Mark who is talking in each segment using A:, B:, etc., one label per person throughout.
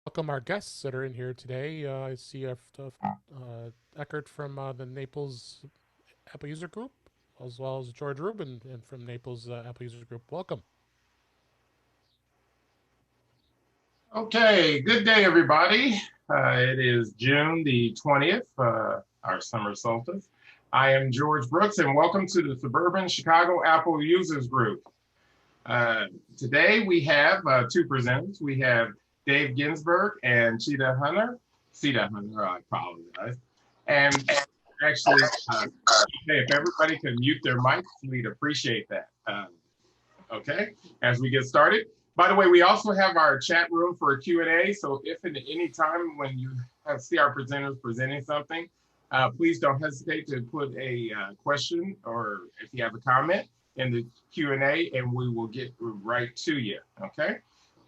A: welcome our guests that are in here today. I see Eckert from the Naples Apple User Group, as well as George Rubin and from Naples Apple User Group. Welcome.
B: Okay, good day, everybody. It is June the 20th, our summer solstice. I am George Brooks, and welcome to the Suburban Chicago Apple Users Group. Uh, Today, we have two presenters. We have Dave Ginsburg and Chita Hunter. Chita Hunter, I apologize. And actually, hey, if everybody could mute their mics, we'd appreciate that. Okay, as we get started. By the way, we also have our chat room for a Q&A. So if at any time when you see our presenters presenting something, please don't hesitate to put a question or if you have a comment in the Q&A and we will get right to you. Okay.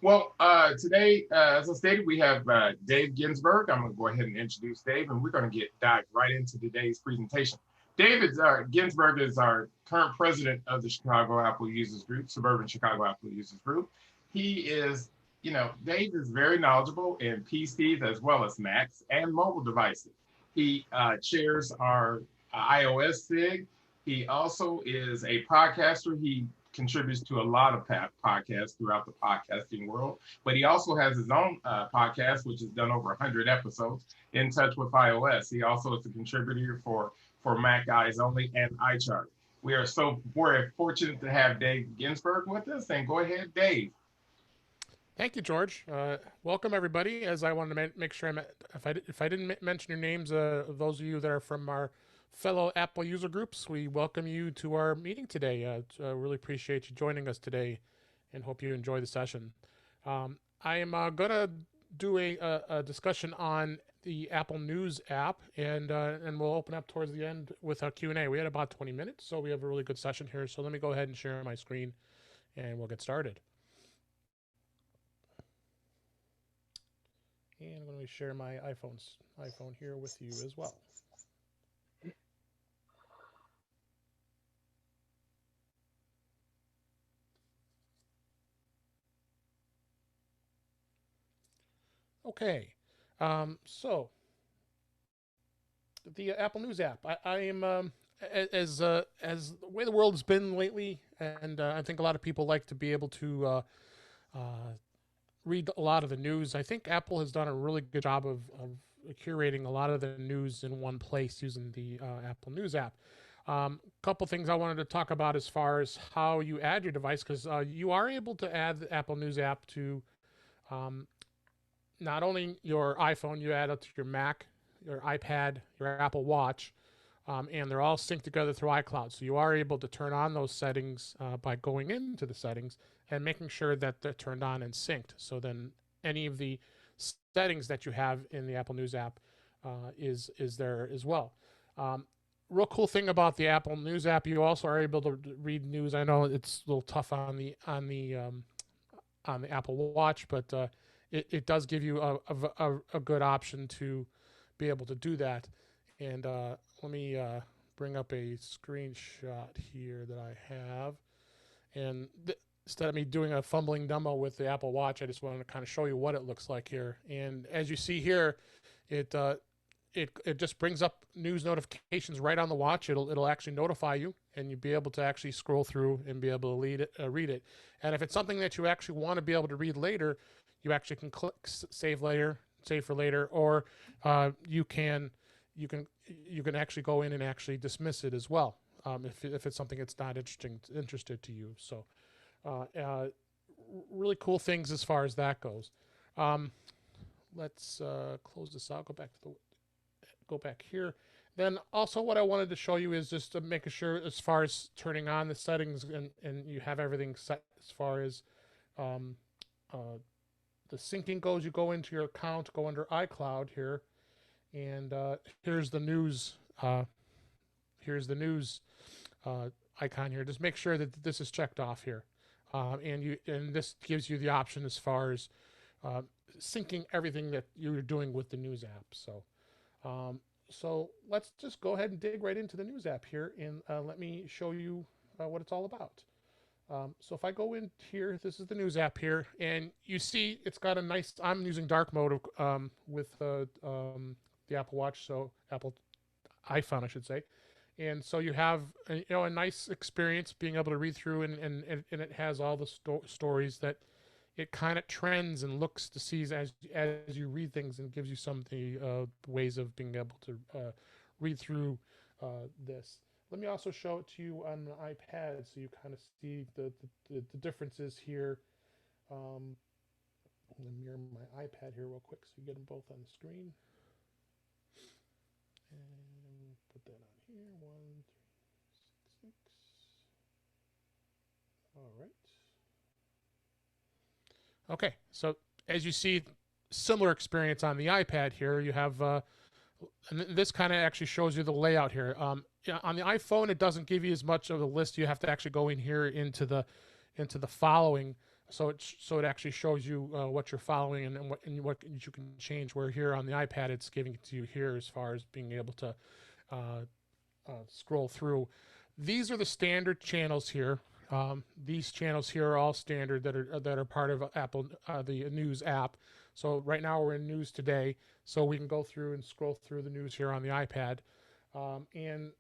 B: Well, today, as I stated, we have Dave Ginsburg. I'm going to go ahead and introduce Dave, and we're going to dive right into today's presentation. David Ginsburg is our current president of the Chicago Apple Users Group, Suburban Chicago Apple Users Group. He is, Dave is very knowledgeable in PCs as well as Macs and mobile devices. He chairs our iOS SIG. He also is a podcaster. He contributes to a lot of podcasts throughout the podcasting world, but he also has his own podcast, which has done over 100 episodes, In Touch with iOS. He also is a contributor for Mac Guys Only and iChart. We're fortunate to have Dave Ginsburg with us, and go ahead, Dave.
A: Thank you, George. Welcome everybody. As I wanted to make sure if I didn't mention your names, those of you that are from our fellow Apple user groups, we welcome you to our meeting today. Really appreciate you joining us today, and hope you enjoy the session. I am gonna do a discussion on the Apple News app, and we'll open up towards the end with a Q&A. We had about 20 minutes, so we have a really good session here. So let me go ahead and share my screen, and we'll get started. And I'm going to share my iPhone here with you as well. Okay, so the Apple News app. I am as the way the world has been lately, and I think a lot of people like to be able to uh, read a lot of the news. I think Apple has done a really good job of curating a lot of the news in one place using the Apple News app. Couple things I wanted to talk about as far as how you add your device, because you are able to add the Apple News app to um, not only your iPhone, you add it to your Mac, your iPad, your Apple Watch, and they're all synced together through iCloud. So you are able to turn on those settings by going into the settings and making sure that they're turned on and synced. So then any of the settings that you have in the Apple News app is there as well. Real cool thing about the Apple News app, you also are able to read news. I know it's a little tough on the Apple Watch, but it does give you a good option to be able to do that. And let me bring up a screenshot here that I have. And instead of me doing a fumbling demo with the Apple Watch, I just wanted to kind of show you what it looks like here. And as you see here, it it just brings up news notifications right on the watch. It'll actually notify you, and you'll be able to actually scroll through and be able to read it. And if it's something that you actually want to be able to read later, you actually can click save for later, or you can you can you can actually go in and actually dismiss it as well, if it's something that's not interested to you. So uh, uh, really cool things as far as that goes. Um, let's close this out. Go back here. Then also what I wanted to show you is just to making sure as far as turning on the settings, and you have everything set as far as um, uh, the syncing goes. You go into your account, go under iCloud here, and here's the news. Here's the news uh, icon here. Just make sure that this is checked off here, and this gives you the option as far as uh, syncing everything that you're doing with the news app. Um, so let's just go ahead and dig right into the news app here, and let me show you what it's all about. So if I go in here, this is the news app here, and you see it's got a nice. I'm using dark mode with the Apple Watch, so Apple iPhone, I should say. And so you have a nice experience being able to read through, and it has all the stories that it kind of trends and looks to see as you read things, and gives you some of the ways of being able to read through this. Let me also show it to you on the iPad so you kind of see the differences here. I'm going to mirror my iPad here real quick so you get them both on the screen. And put that on here. 1, 3, 6. All right. Okay, so as you see, similar experience on the iPad here. You have, and this kind of actually shows you the layout here. On the iPhone, it doesn't give you as much of a list. You have to actually go in here into the following. So it actually shows you what you're following and what you can change. Where here on the iPad, it's giving it to you here as far as being able to scroll through. These are the standard channels here. These channels here are all standard that are part of Apple the News app. So right now we're in News Today, so we can go through and scroll through the news here on the iPad, and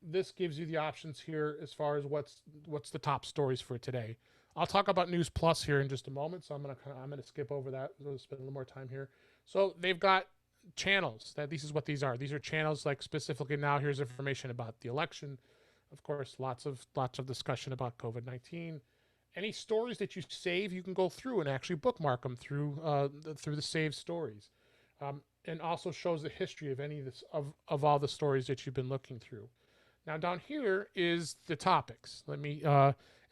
A: this gives you the options here as far as what's the top stories for today. I'll talk about News Plus here in just a moment, so I'm gonna skip over that. We'll spend a little more time here. So they've got channels. This is what these are. These are channels like specifically now. Here's information about the election. Of course, lots of discussion about COVID-19. Any stories that you save, you can go through and actually bookmark them through the saved stories, and also shows the history of any of this of all the stories that you've been looking through. Now down here is the topics. Let me,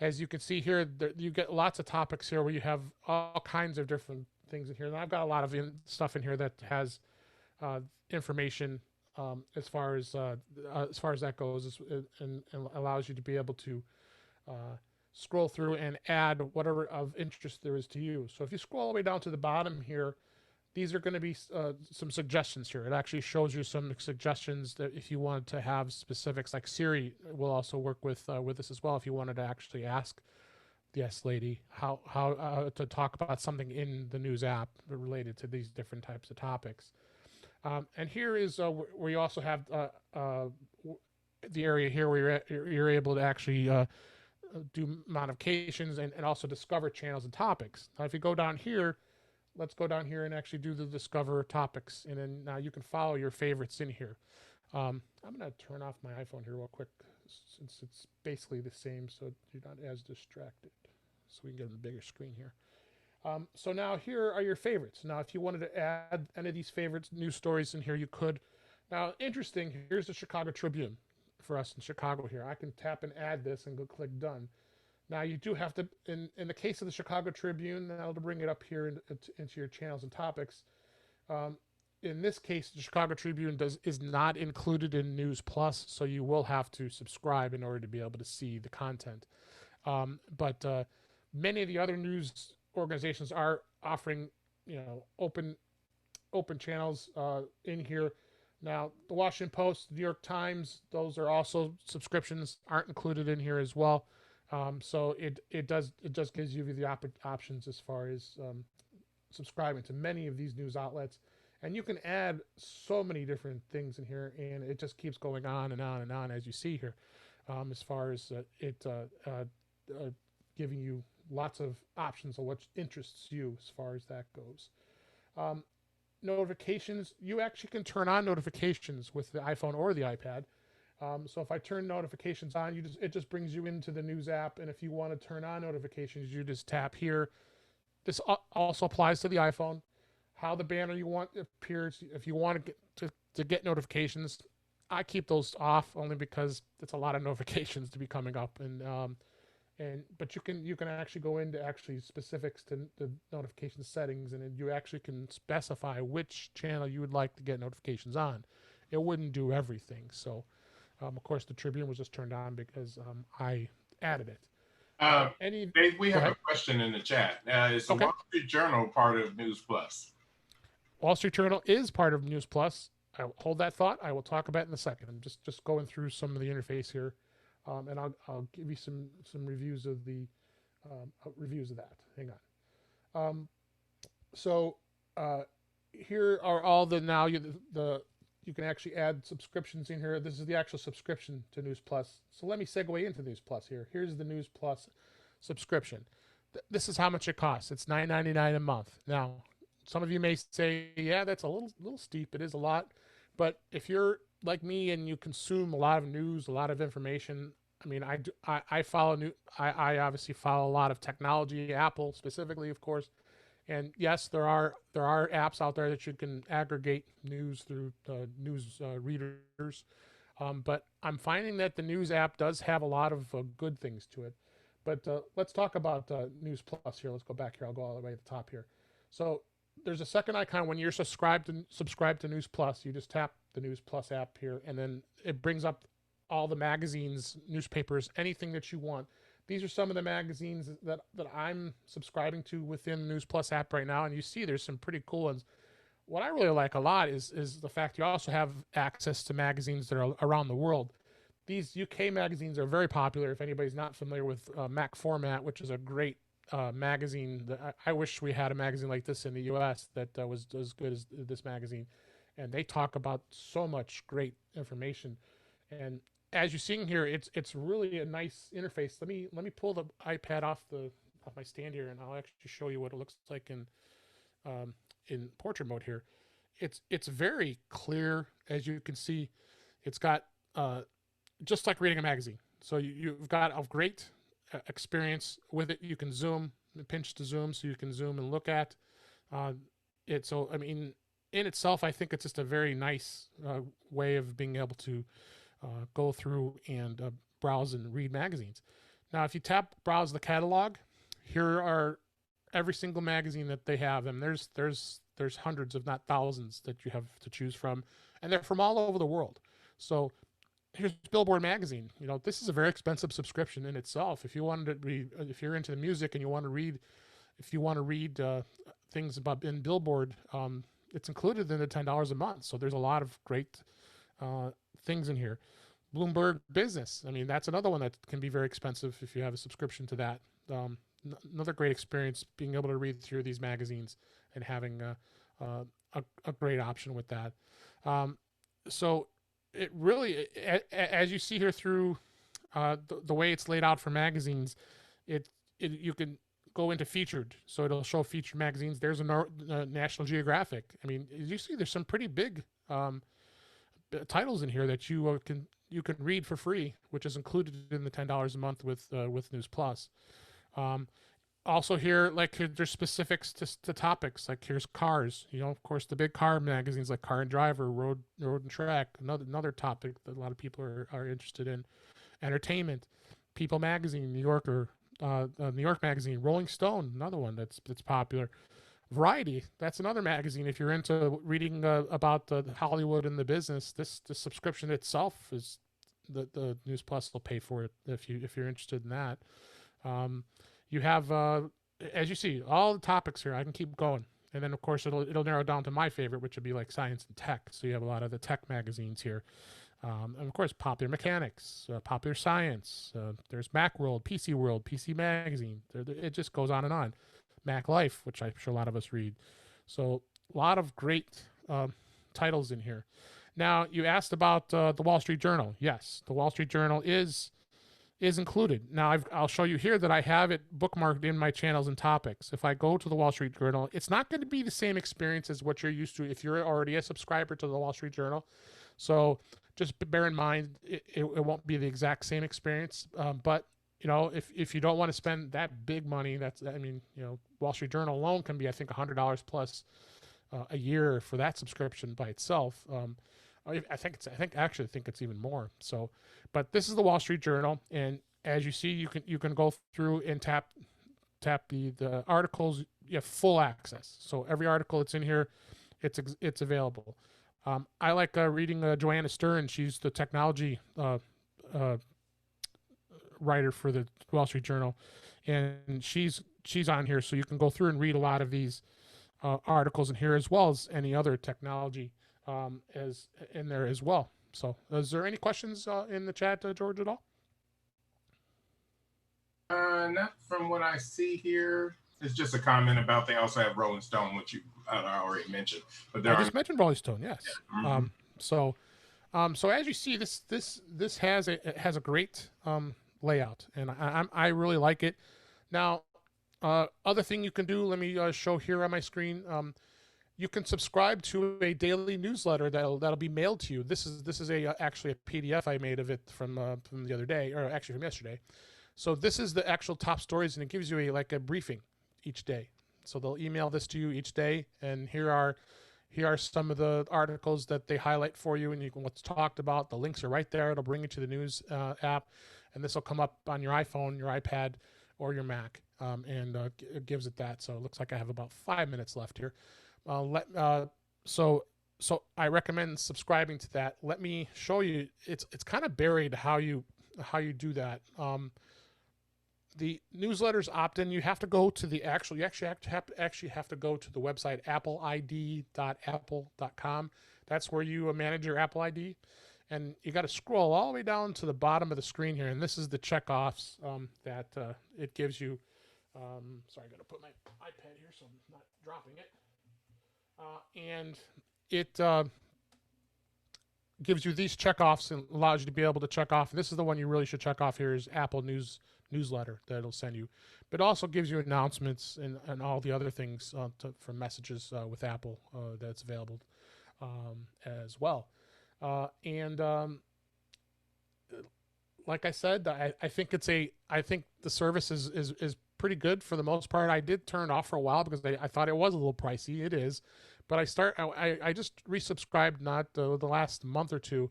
A: as you can see here, you get lots of topics here where you have all kinds of different things in here. And I've got a lot of stuff in here that has information as far as that goes, and allows you to be able to scroll through and add whatever of interest there is to you. So if you scroll all the way down to the bottom here, these are going to be some suggestions here. It actually shows you some suggestions that if you wanted to have specifics, like Siri will also work with this as well. If you wanted to actually ask the Yes Lady how to talk about something in the news app related to these different types of topics. And here is where you also have the area here where you're able to actually do modifications and also discover channels and topics. Now, if you go down here, let's go down here and actually do the discover topics, and then now you can follow your favorites in here. I'm going to turn off my iPhone here real quick since it's basically the same, so you're not as distracted. So we can get on the bigger screen here. So now here are your favorites. Now, if you wanted to add any of these favorites, news stories in here, you could. Now, interesting, here's the Chicago Tribune for us in Chicago here. I can tap and add this and go click done. Now, you do have to, in the case of the Chicago Tribune, now to bring it up here into your channels and topics, in this case, the Chicago Tribune is not included in News Plus, so you will have to subscribe in order to be able to see the content. But many of the other news organizations are offering, open channels in here. Now, the Washington Post, the New York Times, those are also subscriptions, aren't included in here as well. So it just gives you the options as far as subscribing to many of these news outlets, and you can add so many different things in here, and it just keeps going on and on and on, as you see here, as far as giving you lots of options of what interests you as far as that goes. Notifications, you actually can turn on notifications with the iPhone or the iPad. So if I turn notifications on, it just brings you into the news app. And if you want to turn on notifications, you just tap here. This also applies to the iPhone. How the banner you want appears. If you want to get notifications, I keep those off only because it's a lot of notifications to be coming up. But you can actually go into actually specifics to the notification settings, and you actually can specify which channel you would like to get notifications on. It wouldn't do everything. So. Of course, the Tribune was just turned on because I added it.
B: Dave, we have a question in the chat. Is the Wall Street Journal part of News Plus?
A: Wall Street Journal is part of News Plus. I will hold that thought. I will talk about it in a second. I'm just going through some of the interface here. and I'll give you some reviews of the reviews of that. Hang on. So uh, here are all the now you can actually add subscriptions in here. This is the actual subscription to News Plus. So let me segue into News Plus here. Here's the News Plus subscription. This is how much it costs. It's $9.99 a month. Now, some of you may say, yeah, that's a little steep. It is a lot. But if you're like me and you consume a lot of news, a lot of information, I mean, I follow I obviously follow a lot of technology, Apple specifically, of course. And yes, there are apps out there that you can aggregate news through news readers, but I'm finding that the news app does have a lot of good things to it. But let's talk about News Plus here. Let's go back here. I'll go all the way to the top here. So there's a second icon when you're subscribed to News Plus. You just tap the News Plus app here, and then it brings up all the magazines, newspapers, anything that you want. These are some of the magazines that I'm subscribing to within the News Plus app right now, and you see there's some pretty cool ones. What I really like a lot is the fact you also have access to magazines that are around the world. These UK magazines are very popular. If anybody's not familiar with Mac Format, which is a great magazine, I wish we had a magazine like this in the US that was as good as this magazine. And they talk about so much great information. And as you're seeing here, it's really a nice interface. Let me pull the iPad off my stand here, and I'll actually show you what it looks like in portrait mode here. It's very clear, as you can see. It's got just like reading a magazine. So you've got a great experience with it. You can zoom, pinch to zoom, so you can zoom and look at it. So I mean, in itself, I think it's just a very nice way of being able to go through and browse and read magazines. Now, if you tap browse the catalog, here are every single magazine that they have, and there's hundreds, if not thousands, that you have to choose from, and they're from all over the world. So here's Billboard magazine. You know, this is a very expensive subscription in itself. If you wanted to read, if you're into the music and you want to read, if you want to read things about in Billboard, it's included in the $10 a month. So there's a lot of great things in here. Bloomberg Business. I mean, that's another one that can be very expensive if you have a subscription to that. Another great experience being able to read through these magazines and having a great option with that. So it really, as you see here through the way it's laid out for magazines, you can go into featured. So it'll show featured magazines. There's a National Geographic. I mean, as you see, there's some pretty big titles in here that you can read for free, which is included in the $10 a month with News Plus. Also here, like there's specifics to topics. Like here's cars. You know, of course, the big car magazines like Car and Driver, Road and Track. Another topic that a lot of people are interested in. Entertainment, People Magazine, New Yorker, New York Magazine, Rolling Stone, another one that's popular. Variety, that's another magazine. If you're into reading about the Hollywood and the business, this subscription itself is the News Plus will pay for it if you're interested in that. You have, as you see, all the topics here. I can keep going, and then of course it'll narrow down to my favorite, which would be like science and tech. So you have a lot of the tech magazines here, and of course Popular Mechanics, Popular Science. There's Macworld, PC World, PC Magazine. It just goes on and on. Mac Life, which I'm sure a lot of us read. So a lot of great titles in here. Now, you asked about the Wall Street Journal. Yes, the Wall Street Journal is included. Now, I'll show you here that I have it bookmarked in my channels and topics. If I go to the Wall Street Journal, it's not going to be the same experience as what you're used to if you're already a subscriber to the Wall Street Journal. So just bear in mind, it won't be the exact same experience. But you know, if you don't want to spend that big money, Wall Street Journal alone can be, I think, $100 plus a year for that subscription by itself. I think it's even more. So, but this is the Wall Street Journal, and as you see, you can go through and tap the articles. You have full access. So every article that's in here, it's available. I like reading Joanna Stern. She's the technology writer for the Wall Street Journal, and she's on here, so you can go through and read a lot of these articles in here, as well as any other technology as in there as well. So is there any questions in the chat, George, at all?
B: Not from what I see here. It's just a comment about they also have Rolling Stone, which you I already mentioned. But there
A: I
B: are.
A: just mentioned Rolling Stone, yes.
B: Mhm.
A: So so as you see, this has a great layout, and I really like it. Now, other thing you can do, let me show here on my screen. You can subscribe to a daily newsletter that'll be mailed to you. This is actually a PDF I made of it from the other day, or actually from yesterday. So this is the actual top stories, and it gives you like a briefing each day. So they'll email this to you each day, and here are some of the articles that they highlight for you, and you can what's talked about. The links are right there. It'll bring you to the news app, and this will come up on your iPhone, your iPad, or your Mac, and it gives it that. So it looks like I have about 5 minutes left here. Let so so I recommend subscribing to that. Let me show you. It's kind of buried how you do that. The newsletters opt-in, you have to go to the actual, you actually have to go to the website appleid.apple.com. That's where you manage your Apple ID, and you got to scroll all the way down to the bottom of the screen here, and this is the checkoffs that it gives you. Sorry, I got to put my iPad here so I'm not dropping it. And it gives you these checkoffs and allows you to be able to check off. This is the one you really should check off here is Apple newsletter that it'll send you. But it also gives you announcements and all the other things for messages with Apple that's available as well. And like I said, I think I think the service is pretty good for the most part. I did turn it off for a while because I thought it was a little pricey. It is, but I just resubscribed not the last month or two,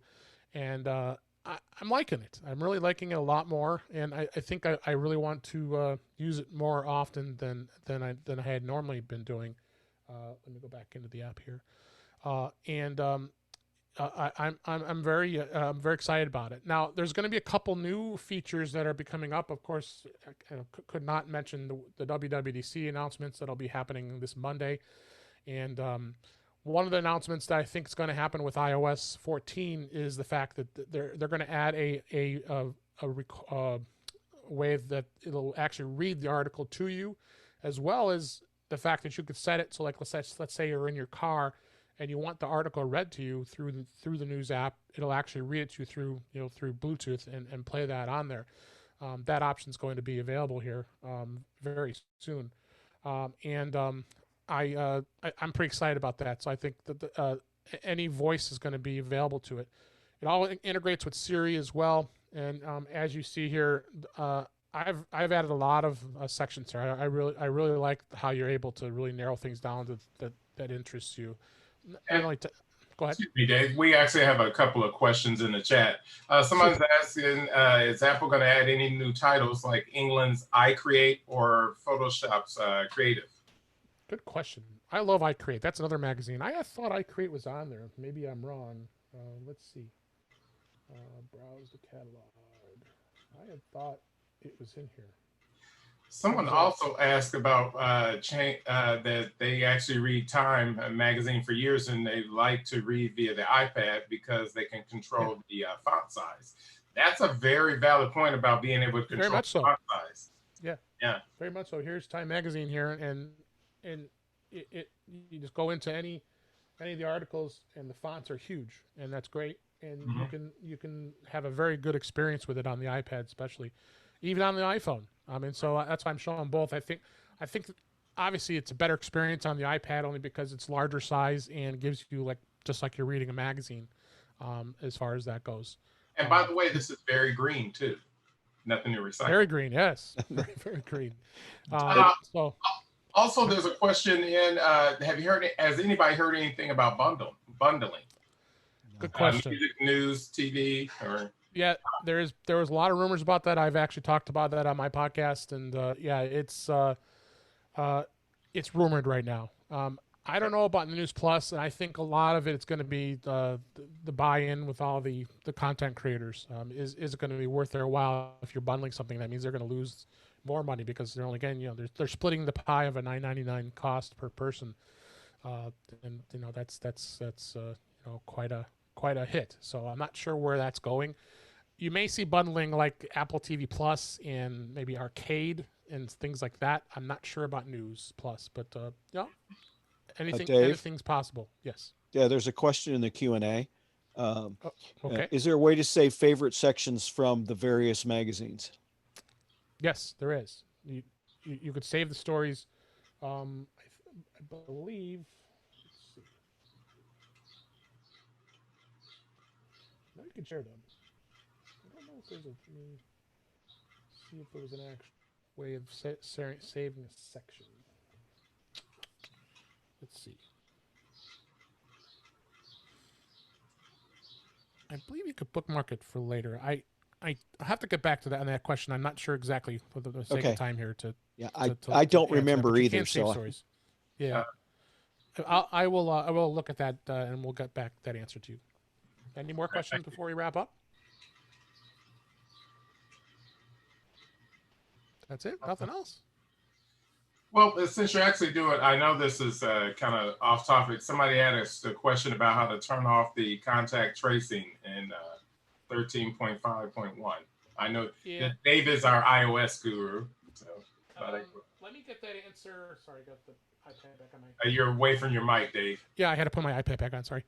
A: and I'm liking it. I'm really liking it a lot more, and I think I really want to use it more often than I had normally been doing. Let me go back into the app here, and I'm very excited about it. Now, there's going to be a couple new features that are be coming up. Of course, I could not mention the WWDC announcements that'll be happening this Monday, and one of the announcements that I think is going to happen with iOS 14 is the fact that they're going to add a way that it'll actually read the article to you, as well as the fact that you could set it so, like, let's say you're in your car and you want the article read to you through the news app. It'll actually read it to you through Bluetooth and play that on there. That option is going to be available here very soon, and I'm pretty excited about that. So I think that any voice is going to be available to it. It all integrates with Siri as well, and as you see here, I've added a lot of sections here. I really like how you're able to really narrow things down that interests you. Not only go ahead.
B: Excuse me, Dave. We actually have a couple of questions in the chat. Someone's asking, is Apple going to add any new titles like England's iCreate or Photoshop's Creative?
A: Good question. I love iCreate. That's another magazine. I thought iCreate was on there. Maybe I'm wrong. Let's see. Browse the catalog. I had thought it was in here.
B: Someone also asked about that they actually read Time magazine for years, and they like to read via the iPad because they can control the font size. That's a very valid point about being able to control the font size.
A: Yeah, very much so. Here's Time magazine here, and you just go into any of the articles, and the fonts are huge, and that's great. And you can have a very good experience with it on the iPad, especially, even on the iPhone. I mean, so that's why I'm showing both. I think obviously it's a better experience on the iPad only because it's larger size and gives you just like you're reading a magazine, as far as that goes.
B: And by the way, this is very green too. Nothing to recycle.
A: Very green, yes, very, very green. So.
B: Also, there's a question in. Has anybody heard anything about bundling?
A: Good question.
B: Music, news, TV, or
A: yeah, there was a lot of rumors about that. I've actually talked about that on my podcast, and it's rumored right now. I don't know about the News Plus, and I think a lot of it's going to be the buy-in with all the content creators. Is it going to be worth their while if you're bundling something? That means they're going to lose more money because they're only getting they're splitting the pie of a $9.99 cost per person, and that's quite a hit. So I'm not sure where that's going. you may see bundling like Apple TV Plus and maybe Arcade and things like that. I'm not sure about News Plus, but yeah,
C: Dave?
A: anything's possible. Yes.
C: Yeah, there's a question in the Q&A.
A: Okay.
C: Is there a way to save favorite sections from the various magazines?
A: Yes, there is. You could save the stories. I believe. Let's see. No, you can share them. I don't know if there's a. Let me see if there was an actual way of saving a section. Let's see. I believe you could bookmark it for later. I have to get back to that on that question. I'm not sure exactly for the sake of time here to.
C: Yeah, I don't remember
A: that,
C: either.
A: So stories. Yeah, I will look at that and we'll get back that answer to you. Any more questions before we wrap up? That's it. Nothing else.
B: Well, since you're actually doing, I know this is kind of off topic. Somebody had a question about how to turn off the contact tracing in 13.5.1. I know that Dave is our iOS guru. So,
A: let me get that answer. Sorry, I got the iPad back on my.
B: You're away from your mic, Dave.
A: Yeah, I had to put my iPad back on. Sorry.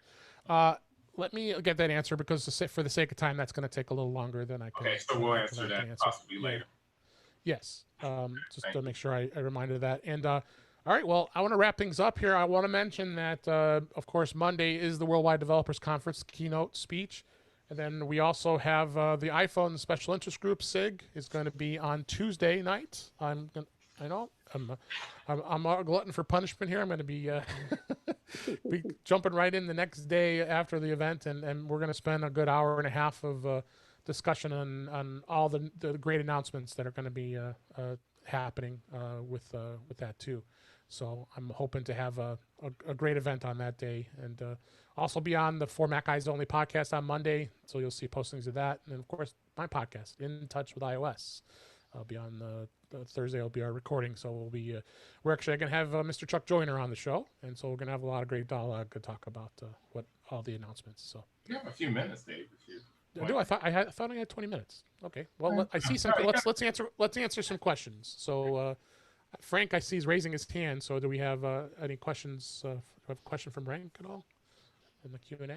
A: Let me get that answer because for the sake of time, that's going to take a little longer than I could.
B: Okay, so we'll answer that possibly later.
A: Yes, just to make sure I reminded of that. And all right, well, I want to wrap things up here. I want to mention that, of course, Monday is the Worldwide Developers Conference keynote speech. And then we also have the iPhone Special Interest Group, SIG, is going to be on Tuesday night. I'm a glutton for punishment here. I'm going to be be jumping right in the next day after the event, and we're going to spend a good hour and a half of discussion on all the great announcements that are going to be happening with that too. So I'm hoping to have a great event on that day, and also be on the For Mac Guys Only podcast on Monday. So you'll see postings of that, and of course my podcast, In Touch with iOS. I'll be on Thursday. Will be our recording, so we're actually going to have Mr. Chuck Joyner on the show, and so we're going to have a lot of great dialogue to talk about what all the announcements. So
B: you have a few minutes, Dave.
A: I do. I thought I had 20 minutes. Okay. Well, I see some. Let's answer some questions. So, Frank, I see is raising his hand. So, do we have any questions? Have a question from Frank at all in the Q&A?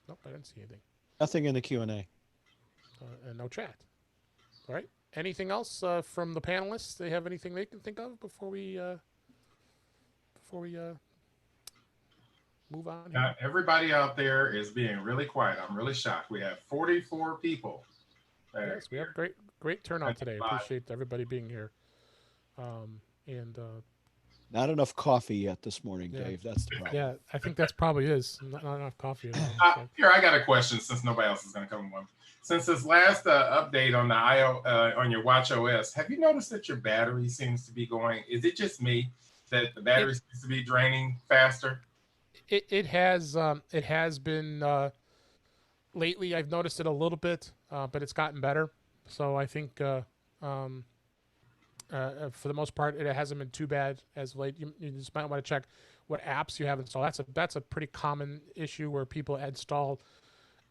A: Nope, I didn't see anything.
C: Nothing in the Q&A.
A: And no chat. All right. Anything else from the panelists? They have anything they can think of before we move on?
B: Everybody out there is being really quiet. I'm really shocked. We have 44 people.
A: Yes, we have great turnout today. Appreciate everybody being here.
C: Not enough coffee yet this morning, Dave. That's the problem.
A: Yeah, I think that's probably is. Not enough coffee at all. So.
B: Here, I got a question since nobody else is going to come with one. Since this last update on the on your Watch OS, have you noticed that your battery seems to be going? Is it just me that the battery seems to be draining faster?
A: It has been lately. I've noticed it a little bit, but it's gotten better. So I think for the most part, it hasn't been too bad as late. You just might want to check what apps you have installed. That's a pretty common issue where people install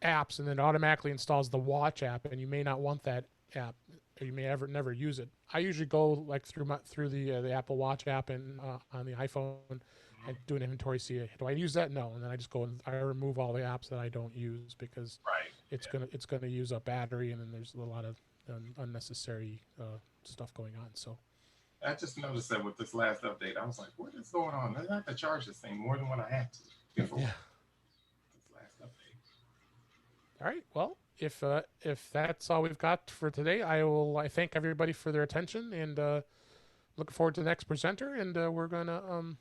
A: apps and then it automatically installs the Watch app, and you may not want that app, or you may never use it. I usually go like through the Apple Watch app and on the iPhone and do an inventory. See, do I use that? No, and then I just go and I remove all the apps that I don't use because it's gonna use up battery, and then there's a lot of unnecessary stuff going on. So
B: I just noticed that with this last update, I was like, what is going on? I have to charge this thing more than what I had to before. Yeah. This last update.
A: All right. Well, if that's all we've got for today, I thank everybody for their attention, and looking forward to the next presenter. And we're gonna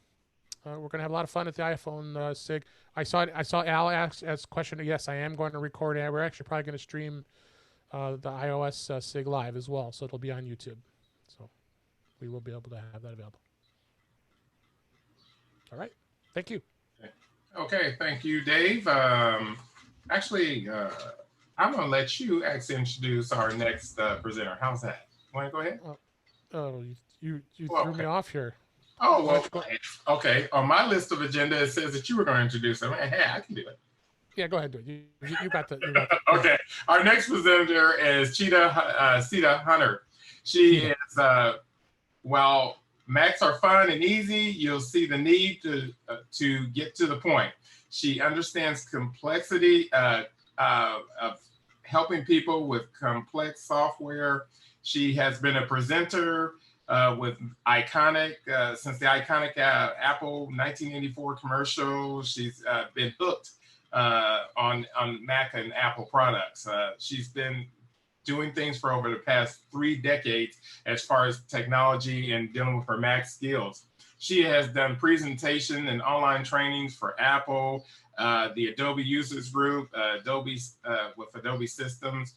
A: have a lot of fun at the iPhone SIG. I saw Al ask a question. Yes, I am going to record it. We're actually probably going to stream the iOS SIG live as well, so it'll be on YouTube. So we will be able to have that available. All right. Thank you.
B: Okay. Thank you, Dave. Actually, I'm going to let you actually introduce our next presenter. How's that? Want to go ahead?
A: You threw me off here.
B: Oh, well, okay. On my list of agenda, it says that you were going to introduce him. Hey, I can do it.
A: Yeah, go ahead, do it. You got the.
B: Okay. Our next presenter is Chita Hunter. She
A: Cheetah.
B: is, while Macs are fun and easy, you'll see the need to get to the point. She understands complexity of helping people with complex software. She has been a presenter with iconic since the iconic Apple 1984 commercial. She's been hooked on Mac and Apple products. She's been doing things for over the past 3 decades as far as technology and dealing with her Mac skills. She has done presentation and online trainings for Apple, the Adobe Users Group, with Adobe Systems.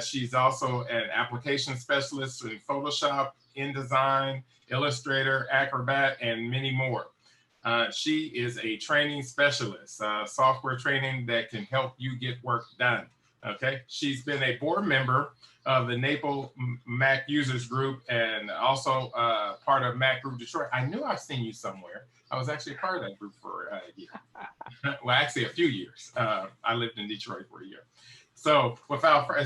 B: She's also an application specialist in Photoshop, InDesign, Illustrator, Acrobat, and many more. She is a training specialist, software training that can help you get work done. Okay, she's been a board member of the Naples Mac Users Group and also part of Mac Group Detroit. I knew I've seen you somewhere. I was actually part of that group for a year. Well, actually a few years. I lived in Detroit for a year. So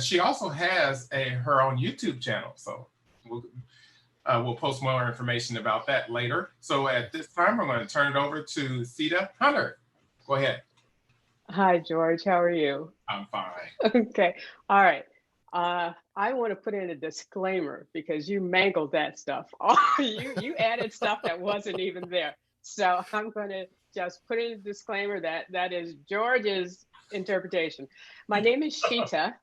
B: she also has her own YouTube channel. So we'll post more information about that later. So at this time, we're going to turn it over to Chita Hunter. Go ahead.
D: Hi, George. How are you?
B: I'm fine.
D: Okay. All right. I want to put in a disclaimer because you mangled that stuff. You added stuff that wasn't even there. So I'm going to just put in a disclaimer that is George's interpretation. My name is Chita.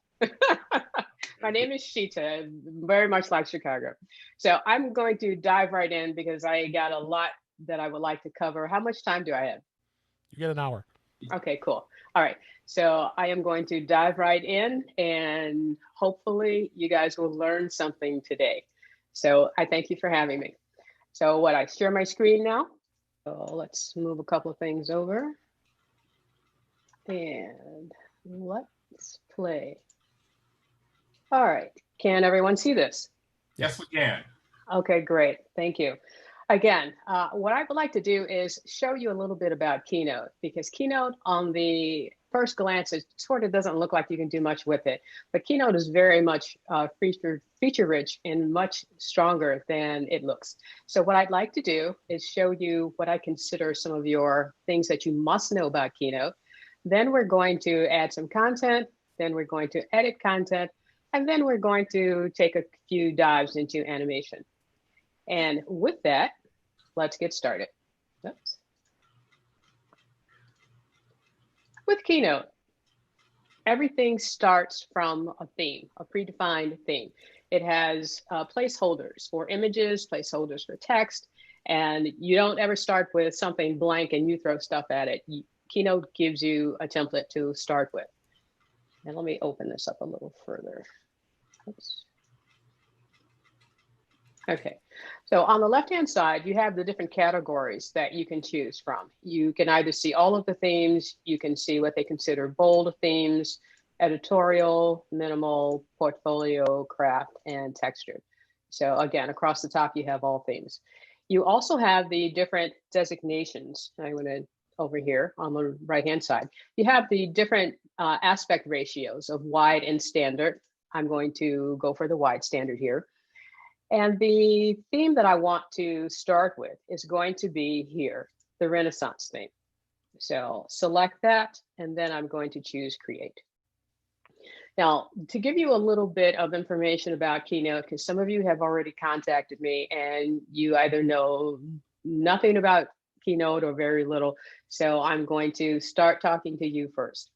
D: My name is Chita, very much like Chicago. So I'm going to dive right in because I got a lot that I would like to cover. How much time do I have?
A: You get an hour.
D: Okay, cool. All right. So I am going to dive right in and hopefully you guys will learn something today. So I thank you for having me. So I share my screen now. So let's move a couple of things over. And let's play. All right. Can everyone see this?
B: Yes, we can.
D: Okay, great. Thank you. Again, what I would like to do is show you a little bit about Keynote because Keynote on the first glance, it sort of doesn't look like you can do much with it, but Keynote is very much feature rich and much stronger than it looks. So what I'd like to do is show you what I consider some of your things that you must know about Keynote. Then we're going to add some content, then we're going to edit content, and then we're going to take a few dives into animation. And with that, let's get started. Oops. With Keynote, everything starts from a theme, a predefined theme. It has placeholders for images, placeholders for text, and you don't ever start with something blank and you throw stuff at it. Keynote gives you a template to start with. And let me open this up a little further. Oops. Okay, so on the left-hand side, you have the different categories that you can choose from. You can either see all of the themes, you can see what they consider bold themes, editorial, minimal, portfolio, craft, and textured. So again, across the top, you have all themes. You also have the different designations. I'm going to over here on the right-hand side. You have the different aspect ratios of wide and standard. I'm going to go for the wide standard here. And the theme that I want to start with is going to be here, the Renaissance theme. So select that, and then I'm going to choose Create. Now, to give you a little bit of information about Keynote, because some of you have already contacted me and you either know nothing about Keynote or very little. So I'm going to start talking to you first.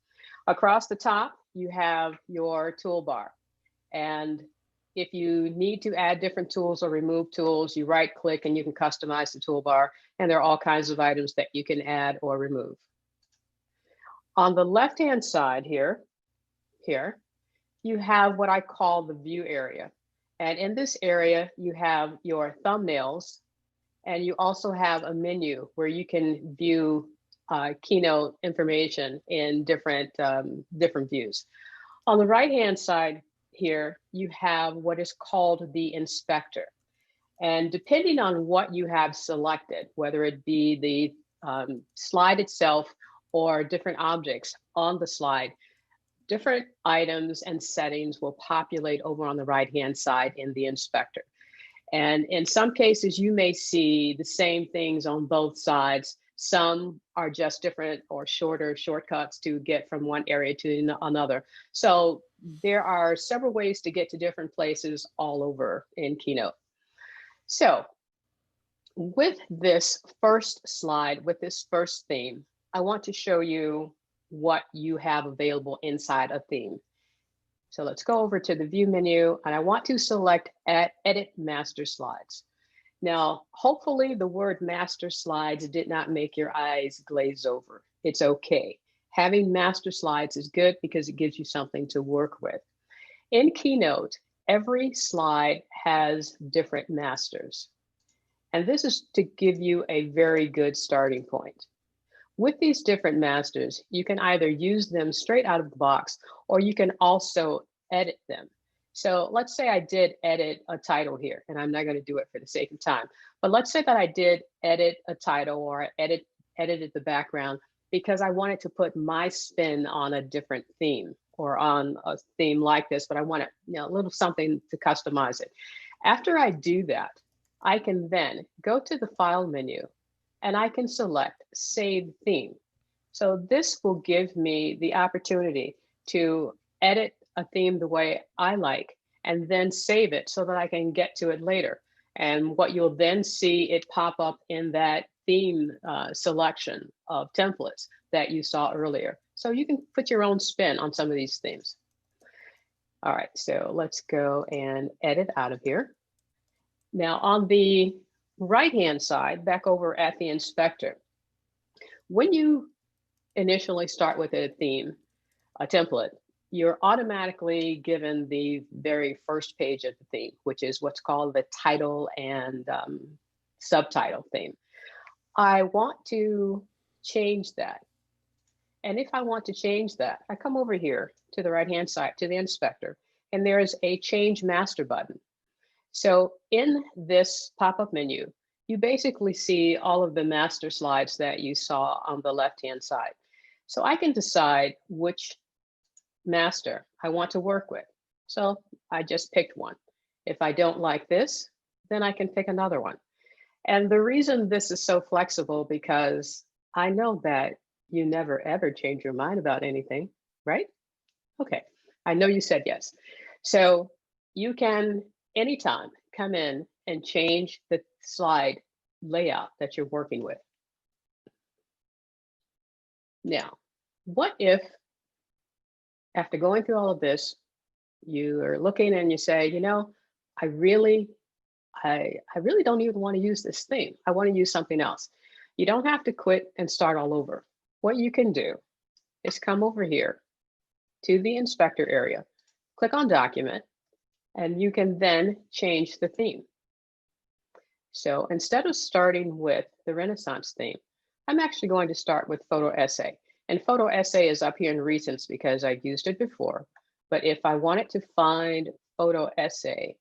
D: Across the top, you have your toolbar. And if you need to add different tools or remove tools, you right click and you can customize the toolbar. And there are all kinds of items that you can add or remove. On the left-hand side here, you have what I call the view area. And in this area, you have your thumbnails, and you also have a menu where you can view Keynote information in different views. On the right-hand side here, you have what is called the inspector. And depending on what you have selected, whether it be the slide itself or different objects on the slide, different items and settings will populate over on the right-hand side in the inspector. And in some cases, you may see the same things on both sides. Some are just different or shorter shortcuts to get from one area to another. So there are several ways to get to different places all over in Keynote. So with this first slide, with this first theme, I want to show you what you have available inside a theme. So let's go over to the view menu, and I want to select edit master slides. Now, hopefully the word master slides did not make your eyes glaze over. It's okay. Having master slides is good because it gives you something to work with. In Keynote, every slide has different masters. And this is to give you a very good starting point. With these different masters, you can either use them straight out of the box, or you can also edit them. So let's say I did edit a title here, and I'm not going to do it for the sake of time, but let's say that I did edit a title, or I edited the background because I wanted to put my spin on a different theme, or on a theme like this, but I want a little something to customize it. After I do that, I can then go to the File menu, and I can select Save Theme. So this will give me the opportunity to edit a theme the way I like, and then save it so that I can get to it later. And what you'll then see it pop up in that theme selection of templates that you saw earlier. So you can put your own spin on some of these themes. All right, so let's go and edit out of here. Now on the right-hand side, back over at the inspector, when you initially start with a theme, a template, you're automatically given the very first page of the theme, which is what's called the title and subtitle theme. I want to change that. And if I want to change that, I come over here to the right-hand side, to the inspector, and there is a Change Master button. So in this pop-up menu, you basically see all of the master slides that you saw on the left-hand side. So I can decide which master I want to work with. So I just picked one. If I don't like this, then I can pick another one. And the reason this is so flexible, because I know that you never ever change your mind about anything, right? Okay, I know you said yes. So you can anytime come in and change the slide layout that you're working with. Now, what if after going through all of this, you are looking and you say, you know, I really don't even want to use this thing. I want to use something else. You don't have to quit and start all over. What you can do is come over here to the inspector area, click on document, and you can then change the theme. So instead of starting with the Renaissance theme, I'm actually going to start with photo essay. And photo essay is up here in recents because I've used it before. But if I wanted to find photo essay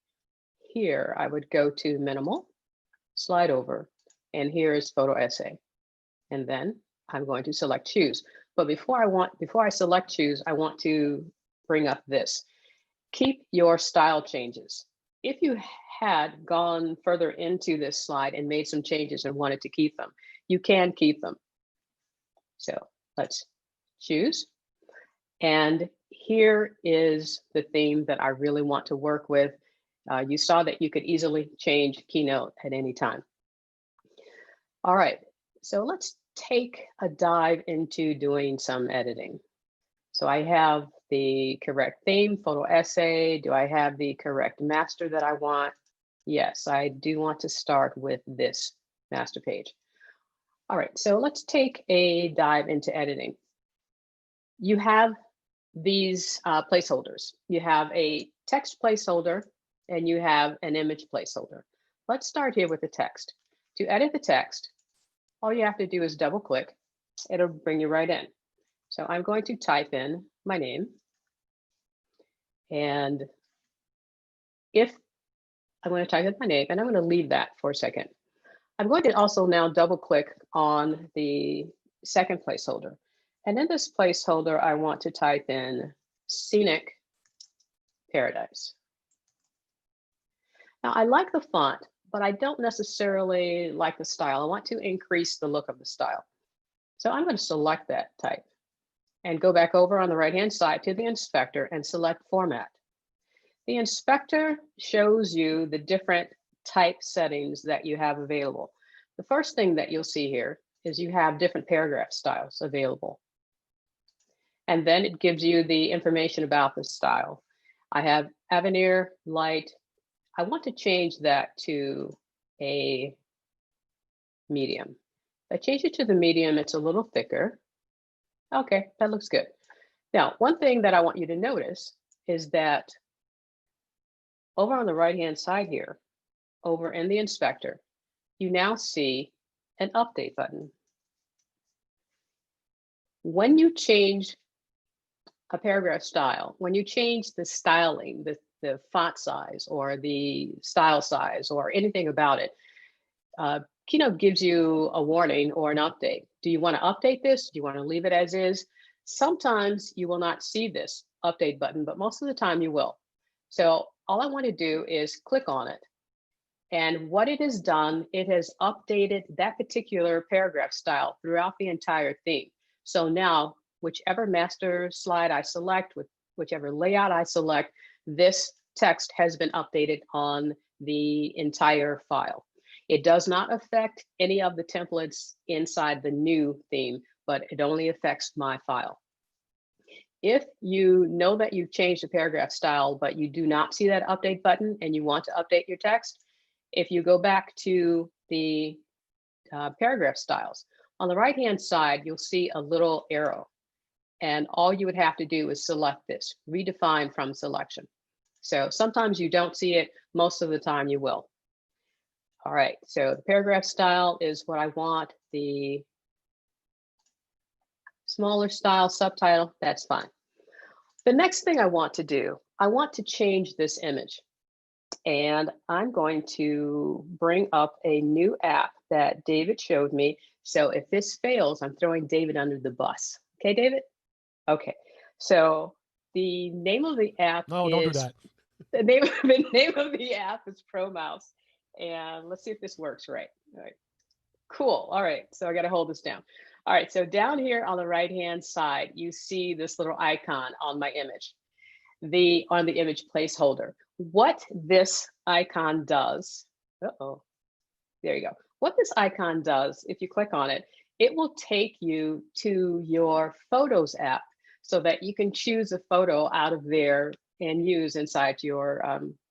D: here, I would go to minimal, slide over, and here is photo essay. And then I'm going to select choose. But before I select choose, I want to bring up this. Keep your style changes. If you had gone further into this slide and made some changes and wanted to keep them, you can keep them. So let's choose. And here is the theme that I really want to work with. You saw that you could easily change Keynote at any time. All right, so let's take a dive into doing some editing. So I have the correct theme, photo essay. Do I have the correct master that I want? Yes, I do want to start with this master page. All right, so let's take a dive into editing. You have these placeholders. You have a text placeholder and you have an image placeholder. Let's start here with the text. To edit the text, all you have to do is double click. It'll bring you right in. So I'm going to type in my name. And if I'm going to type in my name, and I'm going to leave that for a second. I'm going to also now double click on the second placeholder. And in this placeholder, I want to type in Scenic Paradise. Now, I like the font, but I don't necessarily like the style. I want to increase the look of the style. So I'm going to select that type and go back over on the right-hand side to the inspector and select Format. The inspector shows you the different type settings that you have available. The first thing that you'll see here is you have different paragraph styles available. And then it gives you the information about the style. I have Avenir, Light. I want to change that to a medium. If I change it to the medium, it's a little thicker. Okay, that looks good. Now, one thing that I want you to notice is that over on the right-hand side here, over in the inspector, you now see an update button. When you change a paragraph style, when you change the styling, the font size or the style size or anything about it, Keynote gives you a warning or an update. Do you want to update this? Do you want to leave it as is? Sometimes you will not see this update button, but most of the time you will. So all I want to do is click on it. And what it has done, it has updated that particular paragraph style throughout the entire theme. So now, whichever master slide I select, with whichever layout I select, this text has been updated on the entire file. It does not affect any of the templates inside the new theme, but it only affects my file. If you know that you've changed the paragraph style, but you do not see that update button and you want to update your text, if you go back to the paragraph styles, on the right-hand side, you'll see a little arrow. And all you would have to do is select this, redefine from selection. So sometimes you don't see it, most of the time you will. All right, so the paragraph style is what I want. The smaller style subtitle, that's fine. The next thing I want to do, I want to change this image. And I'm going to bring up a new app that David showed me. So if this fails, I'm throwing David under the bus. Okay, David? Okay, so the name of the app
A: No,
D: is,
A: don't do that.
D: The name of the app is Pro Mouse. And let's see if this works right. All right, cool. All right, so I got to hold this down. All right, so down here on the right-hand side, you see this little icon on my image, on the image placeholder. What this icon does, there you go. What this icon does, if you click on it, it will take you to your Photos app so that you can choose a photo out of there and use inside your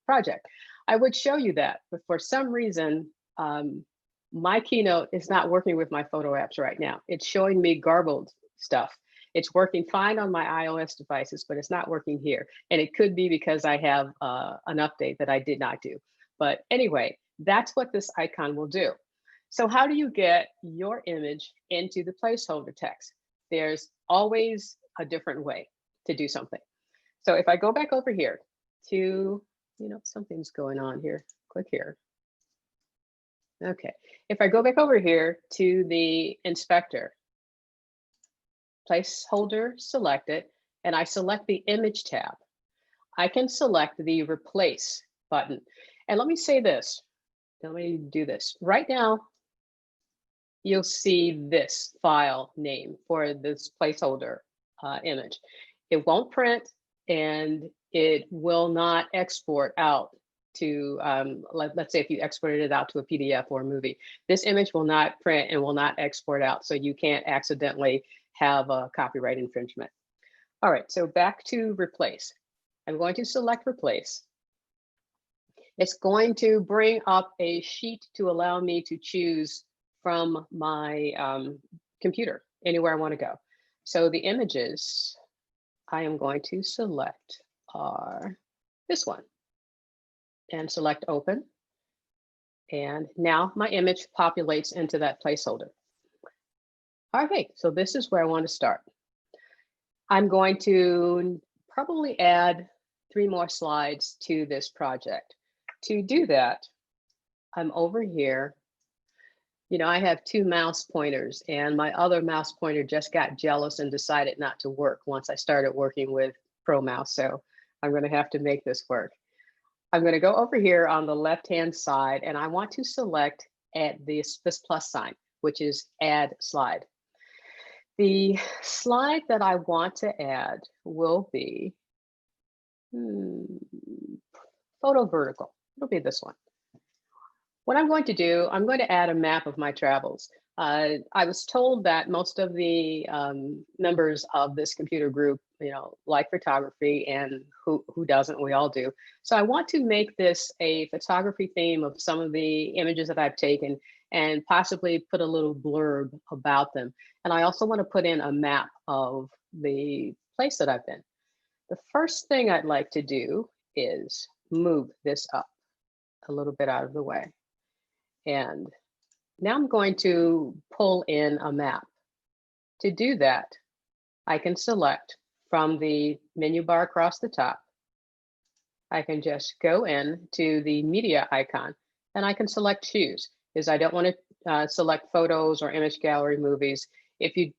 D: project. I would show you that, but for some reason, my Keynote is not working with my photo apps right now. It's showing me garbled stuff. It's working fine on my iOS devices, but it's not working here. And it could be because I have an update that I did not do. But anyway, that's what this icon will do. So how do you get your image into the placeholder text? There's always a different way to do something. So if I go back over here to, something's going on here, click here. Okay, if I go back over here to the inspector, placeholder selected, and I select the image tab, I can select the replace button. And let me say this, let me do this. Right now, you'll see this file name for this placeholder image. It won't print and it will not export out to, let's say if you exported it out to a PDF or a movie, this image will not print and will not export out, so you can't accidentally have a copyright infringement. All right, so back to replace. I'm going to select replace. It's going to bring up a sheet to allow me to choose from my computer, anywhere I want to go. So the images I am going to select are this one and select open. And now my image populates into that placeholder. All right, so this is where I want to start. I'm going to probably add 3 more slides to this project. To do that, I'm over here. You know, I have two mouse pointers, and my other mouse pointer just got jealous and decided not to work once I started working with Pro Mouse. So I'm going to have to make this work. I'm going to go over here on the left-hand side, and I want to select add this plus sign, which is add slide. The slide that I want to add will be photo vertical. It'll be this one. What I'm going to do, I'm going to add a map of my travels. I was told that most of the members of this computer group, you know, like photography, and who doesn't? We all do. So I want to make this a photography theme of some of the images that I've taken, and possibly put a little blurb about them. And I also want to put in a map of the place that I've been. The first thing I'd like to do is move this up a little bit out of the way. And now I'm going to pull in a map. To do that, I can select from the menu bar across the top. I can just go in to the media icon, and I can select choose, because I don't want to select photos or image gallery movies. If you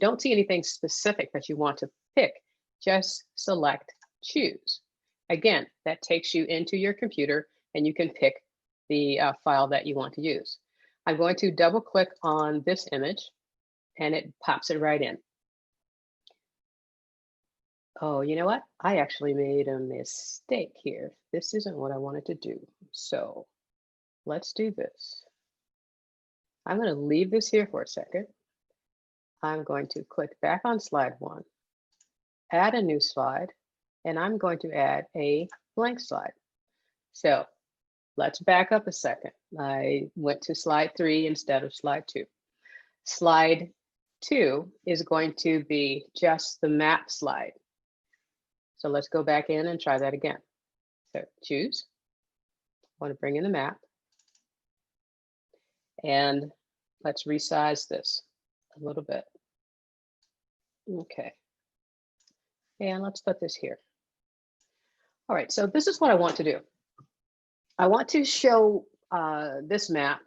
D: don't see anything specific that you want to pick, just select choose. Again, that takes you into your computer, and you can pick the file that you want to use. I'm going to double click on this image, and it pops it right in. Oh, you know what? I actually made a mistake here. This isn't what I wanted to do. So let's do this. I'm going to leave this here for a second. I'm going to click back on slide 1, add a new slide, and I'm going to add a blank slide. So let's back up a second. I went to slide 3 instead of slide 2. Slide 2 is going to be just the map slide. So let's go back in and try that again. So choose. I want to bring in the map. And let's resize this a little bit. Okay. And let's put this here. All right, so this is what I want to do. I want to show this map,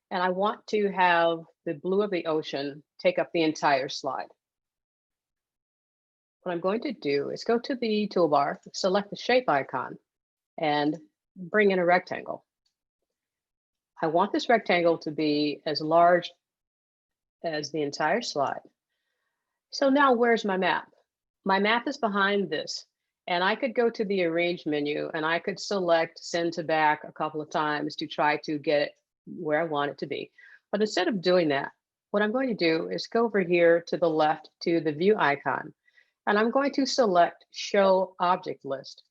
D: and I want to have the blue of the ocean take up the entire slide. What I'm going to do is go to the toolbar, select the shape icon, and bring in a rectangle. I want this rectangle to be as large as the entire slide. So now where's my map? My map is behind this. And I could go to the arrange menu, and I could select send to back a couple of times to try to get it where I want it to be. But instead of doing that, what I'm going to do is go over here to the left to the view icon, and I'm going to select show object list.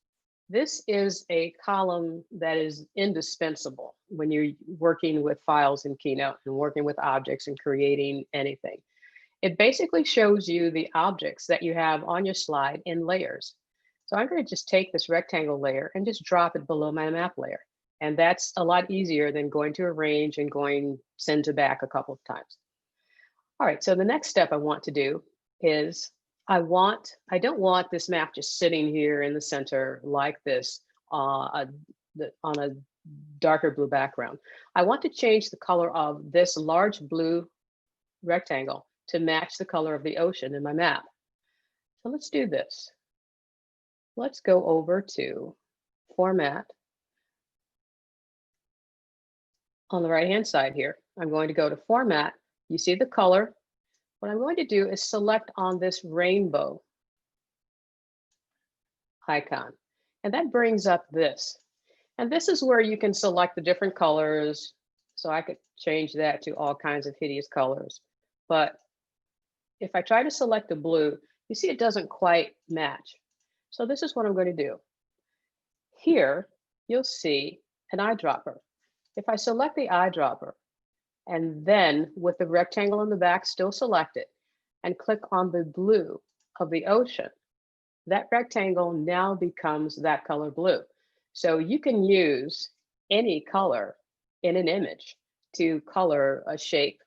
D: This is a column that is indispensable when you're working with files in Keynote and working with objects and creating anything. It basically shows you the objects that you have on your slide in layers. So I'm going to just take this rectangle layer and just drop it below my map layer. And that's a lot easier than going to arrange and going send to back a couple of times. All right, so the next step I want to do is I don't want this map just sitting here in the center like this on a darker blue background. I want to change the color of this large blue rectangle to match the color of the ocean in my map. So let's do this. Let's go over to Format. On the right-hand side here, I'm going to go to Format. You see the color. What I'm going to do is select on this rainbow icon, and that brings up this. And this is where you can select the different colors. So I could change that to all kinds of hideous colors. But if I try to select the blue, you see it doesn't quite match. So this is what I'm going to do. Here, you'll see an eyedropper. If I select the eyedropper, and then with the rectangle in the back still selected, and click on the blue of the ocean, that rectangle now becomes that color blue. So you can use any color in an image to color a shape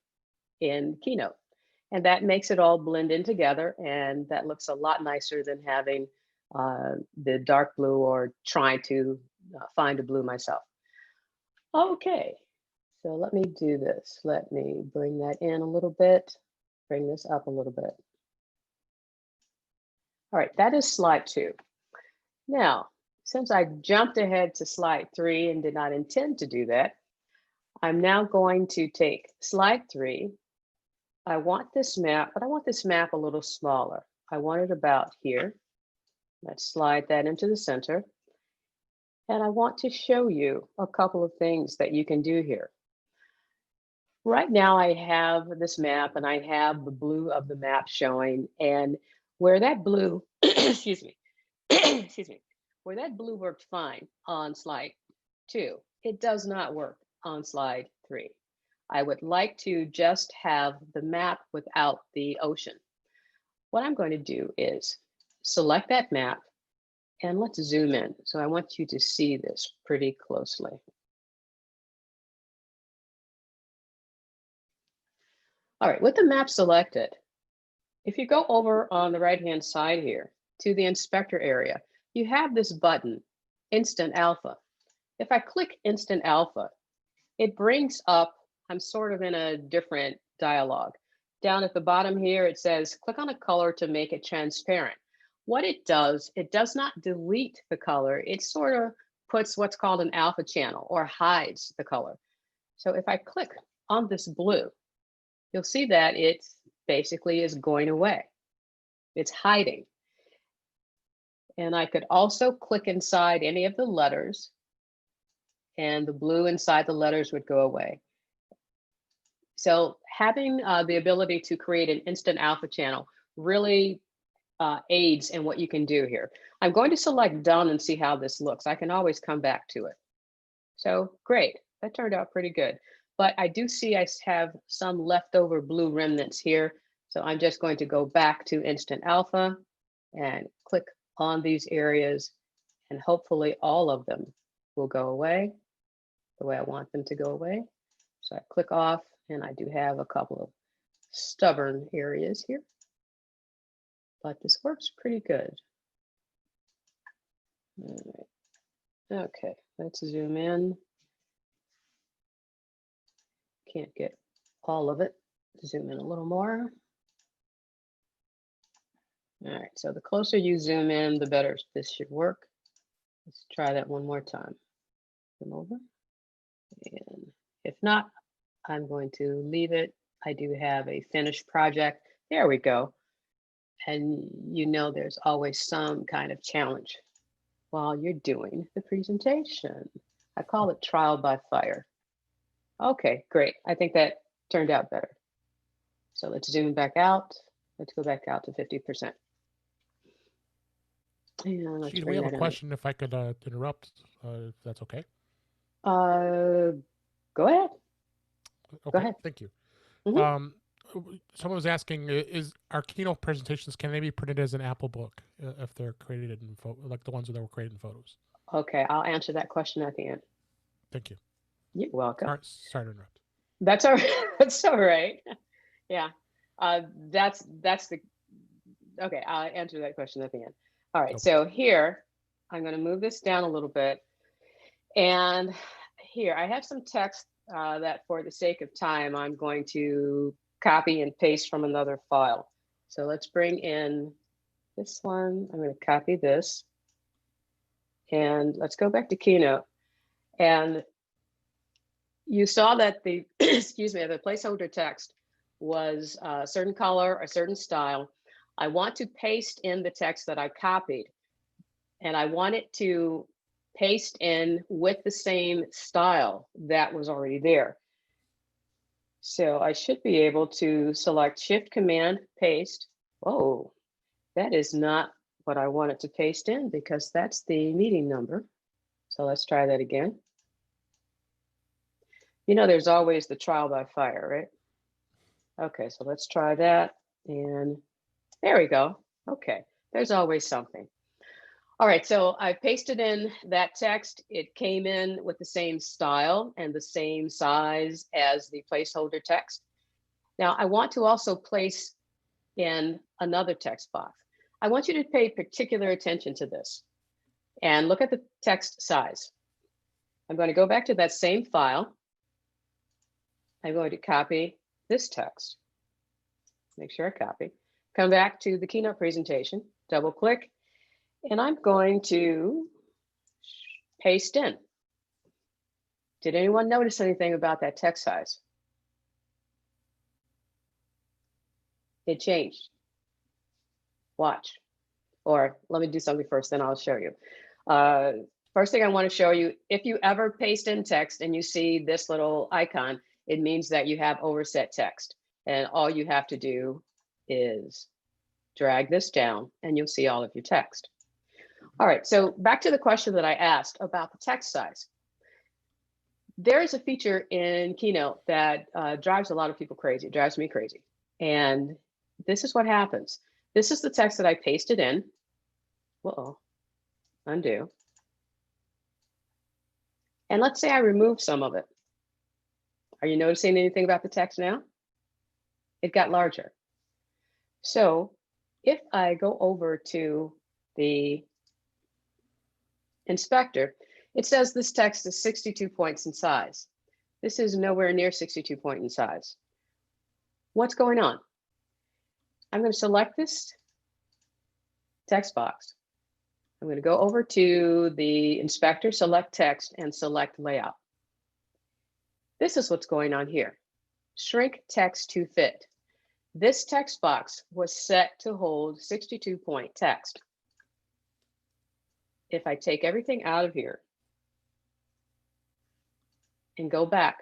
D: in Keynote. And that makes it all blend in together, and that looks a lot nicer than having the dark blue or trying to find a blue myself. Okay, So let me do this. Let me bring that in a little bit, bring this up a little bit. All right, that is slide 2. Now, since I jumped ahead to slide 3 and did not intend to do that, I'm now going to take slide 3. I want this map, but I want this map a little smaller. I want it about here. Let's slide that into the center. And I want to show you a couple of things that you can do here. Right now I have this map and I have the blue of the map showing, and where that blue, excuse me, excuse me, where that blue worked fine on slide 2, it does not work on slide 3. I would like to just have the map without the ocean. What I'm going to do is select that map and let's zoom in. So I want you to see this pretty closely. All right, with the map selected, if you go over on the right-hand side here to the inspector area, you have this button, Instant Alpha. If I click Instant Alpha, it brings up, I'm sort of in a different dialogue. Down at the bottom here, it says, click on a color to make it transparent. What it does not delete the color. It sort of puts what's called an alpha channel or hides the color. So if I click on this blue, you'll see that it basically is going away. It's hiding. And I could also click inside any of the letters and the blue inside the letters would go away. So having the ability to create an instant alpha channel really aids in what you can do here. I'm going to select done and see how this looks. I can always come back to it. So great, that turned out pretty good. But I do see I have some leftover blue remnants here. So I'm just going to go back to Instant Alpha and click on these areas, and hopefully all of them will go away the way I want them to go away. So I click off, and I do have a couple of stubborn areas here, but this works pretty good. All right. Okay, let's zoom in. Can't get all of it. Zoom in a little more. All right, so the closer you zoom in, the better this should work. Let's try that one more time. Come over. And if not, I'm going to leave it. I do have a finished project. There we go. And you know there's always some kind of challenge while you're doing the presentation. I call it trial by fire. Okay, great. I think that turned out better. So let's zoom back out. Let's go back out to 50%. And let's
A: we have a question, if I could interrupt, if that's okay.
D: Go ahead.
A: Okay,
D: Go ahead.
A: Thank you.
D: Mhm.
A: Someone was asking, is our Keynote presentations, can they be printed as an Apple book if they're created in like the ones that were created in Photos?
D: Okay, I'll answer that question at the end.
A: Thank you.
D: You're welcome.
A: Sorry to interrupt.
D: That's all right. That's all right. Yeah, that's the, okay, I'll answer that question at the end. All right,
A: Okay.
D: so here, I'm gonna move this down a little bit. And here, I have some text that for the sake of time, I'm going to copy and paste from another file. So let's bring in this one. I'm gonna copy this. And let's go back to Keynote. And you saw that the, excuse me, the placeholder text was a certain color, a certain style. I want to paste in the text that I copied, and I want it to paste in with the same style that was already there. So I should be able to select Shift Command Paste. Oh, that is not what I wanted to paste in because that's the meeting number. So let's try that again. You know, there's always the trial by fire, right? Okay, so let's try that. And there we go. Okay, there's always something. All right, so I pasted in that text. It came in with the same style and the same size as the placeholder text. Now, I want to also place in another text box. I want you to pay particular attention to this and look at the text size. I'm going to go back to that same file. I'm going to copy this text. Make sure I copy. Come back to the Keynote presentation, double click, and I'm going to paste in. Did anyone notice anything about that text size? It changed. Watch. Or let me do something first, then I'll show you. First thing I want to show you, if you ever paste in text and you see this little icon, it means that you have overset text. And all you have to do is drag this down and you'll see all of your text. All right, so back to the question that I asked about the text size. There is a feature in Keynote that drives a lot of people crazy, drives me crazy. And this is what happens. This is the text that I pasted in. Uh-oh, undo. And let's say I remove some of it. Are you noticing anything about the text now? It got larger. So if I go over to the inspector, it says this text is 62 points in size. This is nowhere near 62 point in size. What's going on? I'm going to select this text box. I'm going to go over to the inspector, select text, and select layout. This is what's going on here. Shrink text to fit. This text box was set to hold 62 point text. If I take everything out of here and go back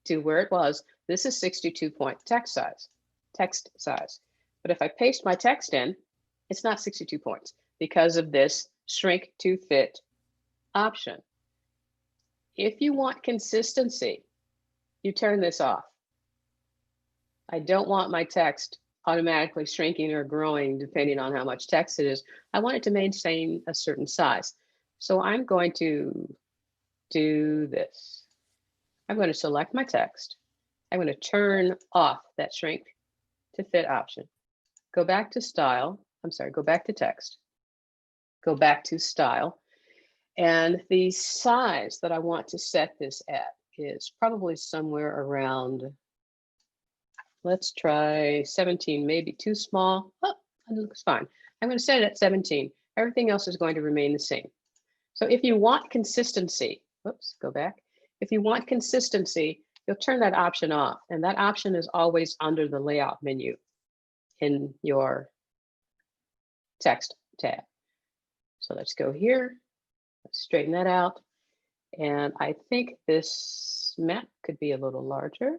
D: to where it was, this is 62 point text size. But if I paste my text in, it's not 62 points because of this shrink to fit option. If you want consistency, you turn this off. I don't want my text automatically shrinking or growing depending on how much text it is. I want it to maintain a certain size. So I'm going to do this. I'm going to select my text. I'm going to turn off that shrink to fit option. Go back to style. Go back to text. Go back to style. And the size that I want to set this at is probably somewhere around, let's try 17, maybe too small. Oh, it looks fine. I'm going to set it at 17. Everything else is going to remain the same. So if you want consistency, whoops, go back. If you want consistency, you'll turn that option off. And that option is always under the layout menu in your text tab. So let's go here, let's straighten that out. And I think this map could be a little larger.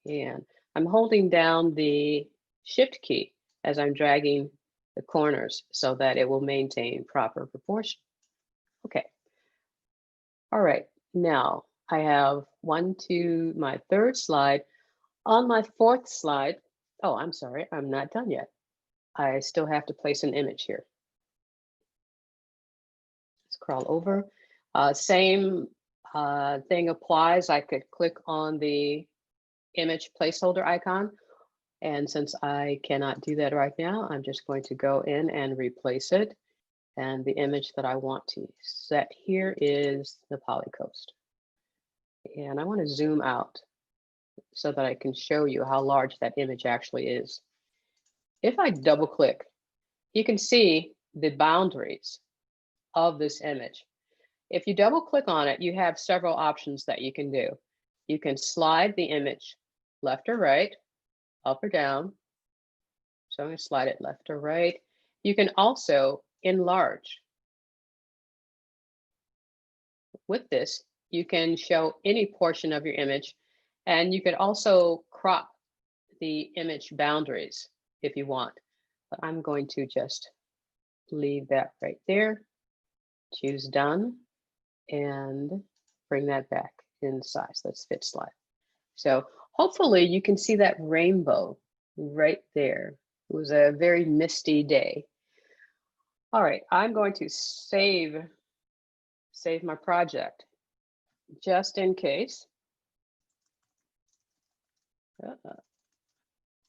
D: And I'm holding down the shift key as I'm dragging the corners so that it will maintain proper proportion. Okay. All right, now I have my third slide. On my fourth slide, oh, I'm sorry, I'm not done yet. I still have to place an image here. Let's crawl over. Same thing applies. I could click on the image placeholder icon. And since I cannot do that right now, I'm just going to go in and replace it. And the image that I want to set here is the Polycoast. And I want to zoom out so that I can show you how large that image actually is. If I double click, you can see the boundaries of this image. If you double click on it, you have several options that you can do. You can slide the image left or right, up or down. So I'm going to slide it left or right. You can also enlarge. With this, you can show any portion of your image, and you could also crop the image boundaries if you want. But I'm going to just leave that right there, choose done, and bring that back in size. Let's fit slide. So hopefully you can see that rainbow right there. It was a very misty day. All right, I'm going to save my project just in case.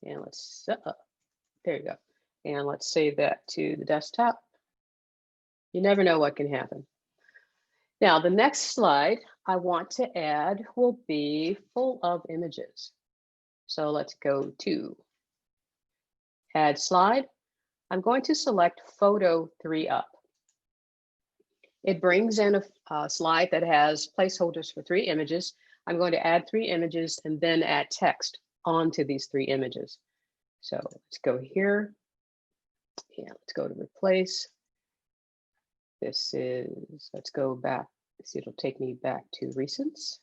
D: And let's, there you go. And let's save that to the desktop. You never know what can happen. Now, the next slide, I want to add will be full of images. So let's go to Add Slide. I'm going to select Photo 3 Up. It brings in a slide that has placeholders for 3 images. I'm going to add 3 images and then add text onto these 3 images. So let's go here. Yeah, let's go to Replace. This is, let's go back. It'll take me back to Recents.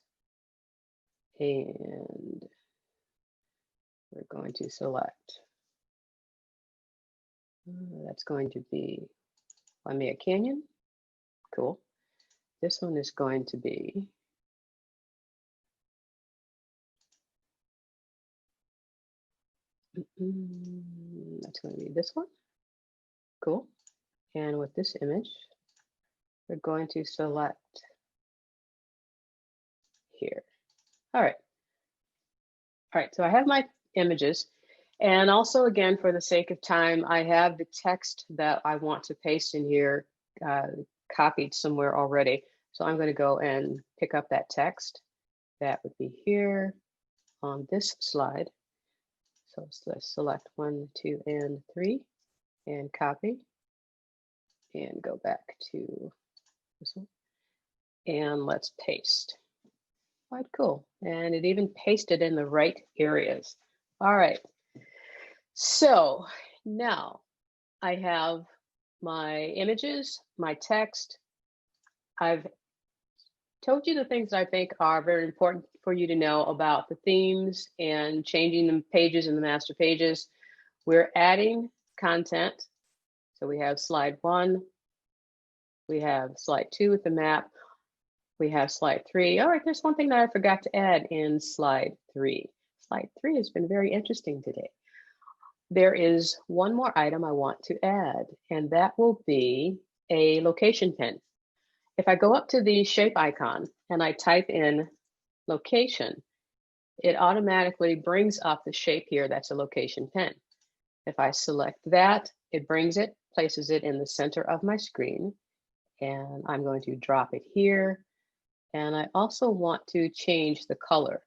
D: And we're going to select, that's going to be Lamia Canyon. Cool. This one is going to be that's going to be this one. Cool. And with this image, we're going to select here. All right. All right, so I have my images. And also, again, for the sake of time, I have the text that I want to paste in here copied somewhere already. So I'm going to go and pick up that text. That would be here on this slide. So let's select 1, 2, and 3 and copy and go back to this one. And let's paste. Quite cool. And it even pasted in the right areas. All right. So now I have my images, my text. I've told you the things I think are very important for you to know about the themes and changing the pages in the master pages. We're adding content. So we have slide 1. We have slide 2 with the map. We have slide 3. All right, there's one thing that I forgot to add in slide 3. Slide 3 has been very interesting today. There is one more item I want to add, and that will be a location pin. If I go up to the shape icon and I type in location, it automatically brings up the shape here that's a location pin. If I select that, it brings it, places it in the center of my screen, and I'm going to drop it here. And I also want to change the color.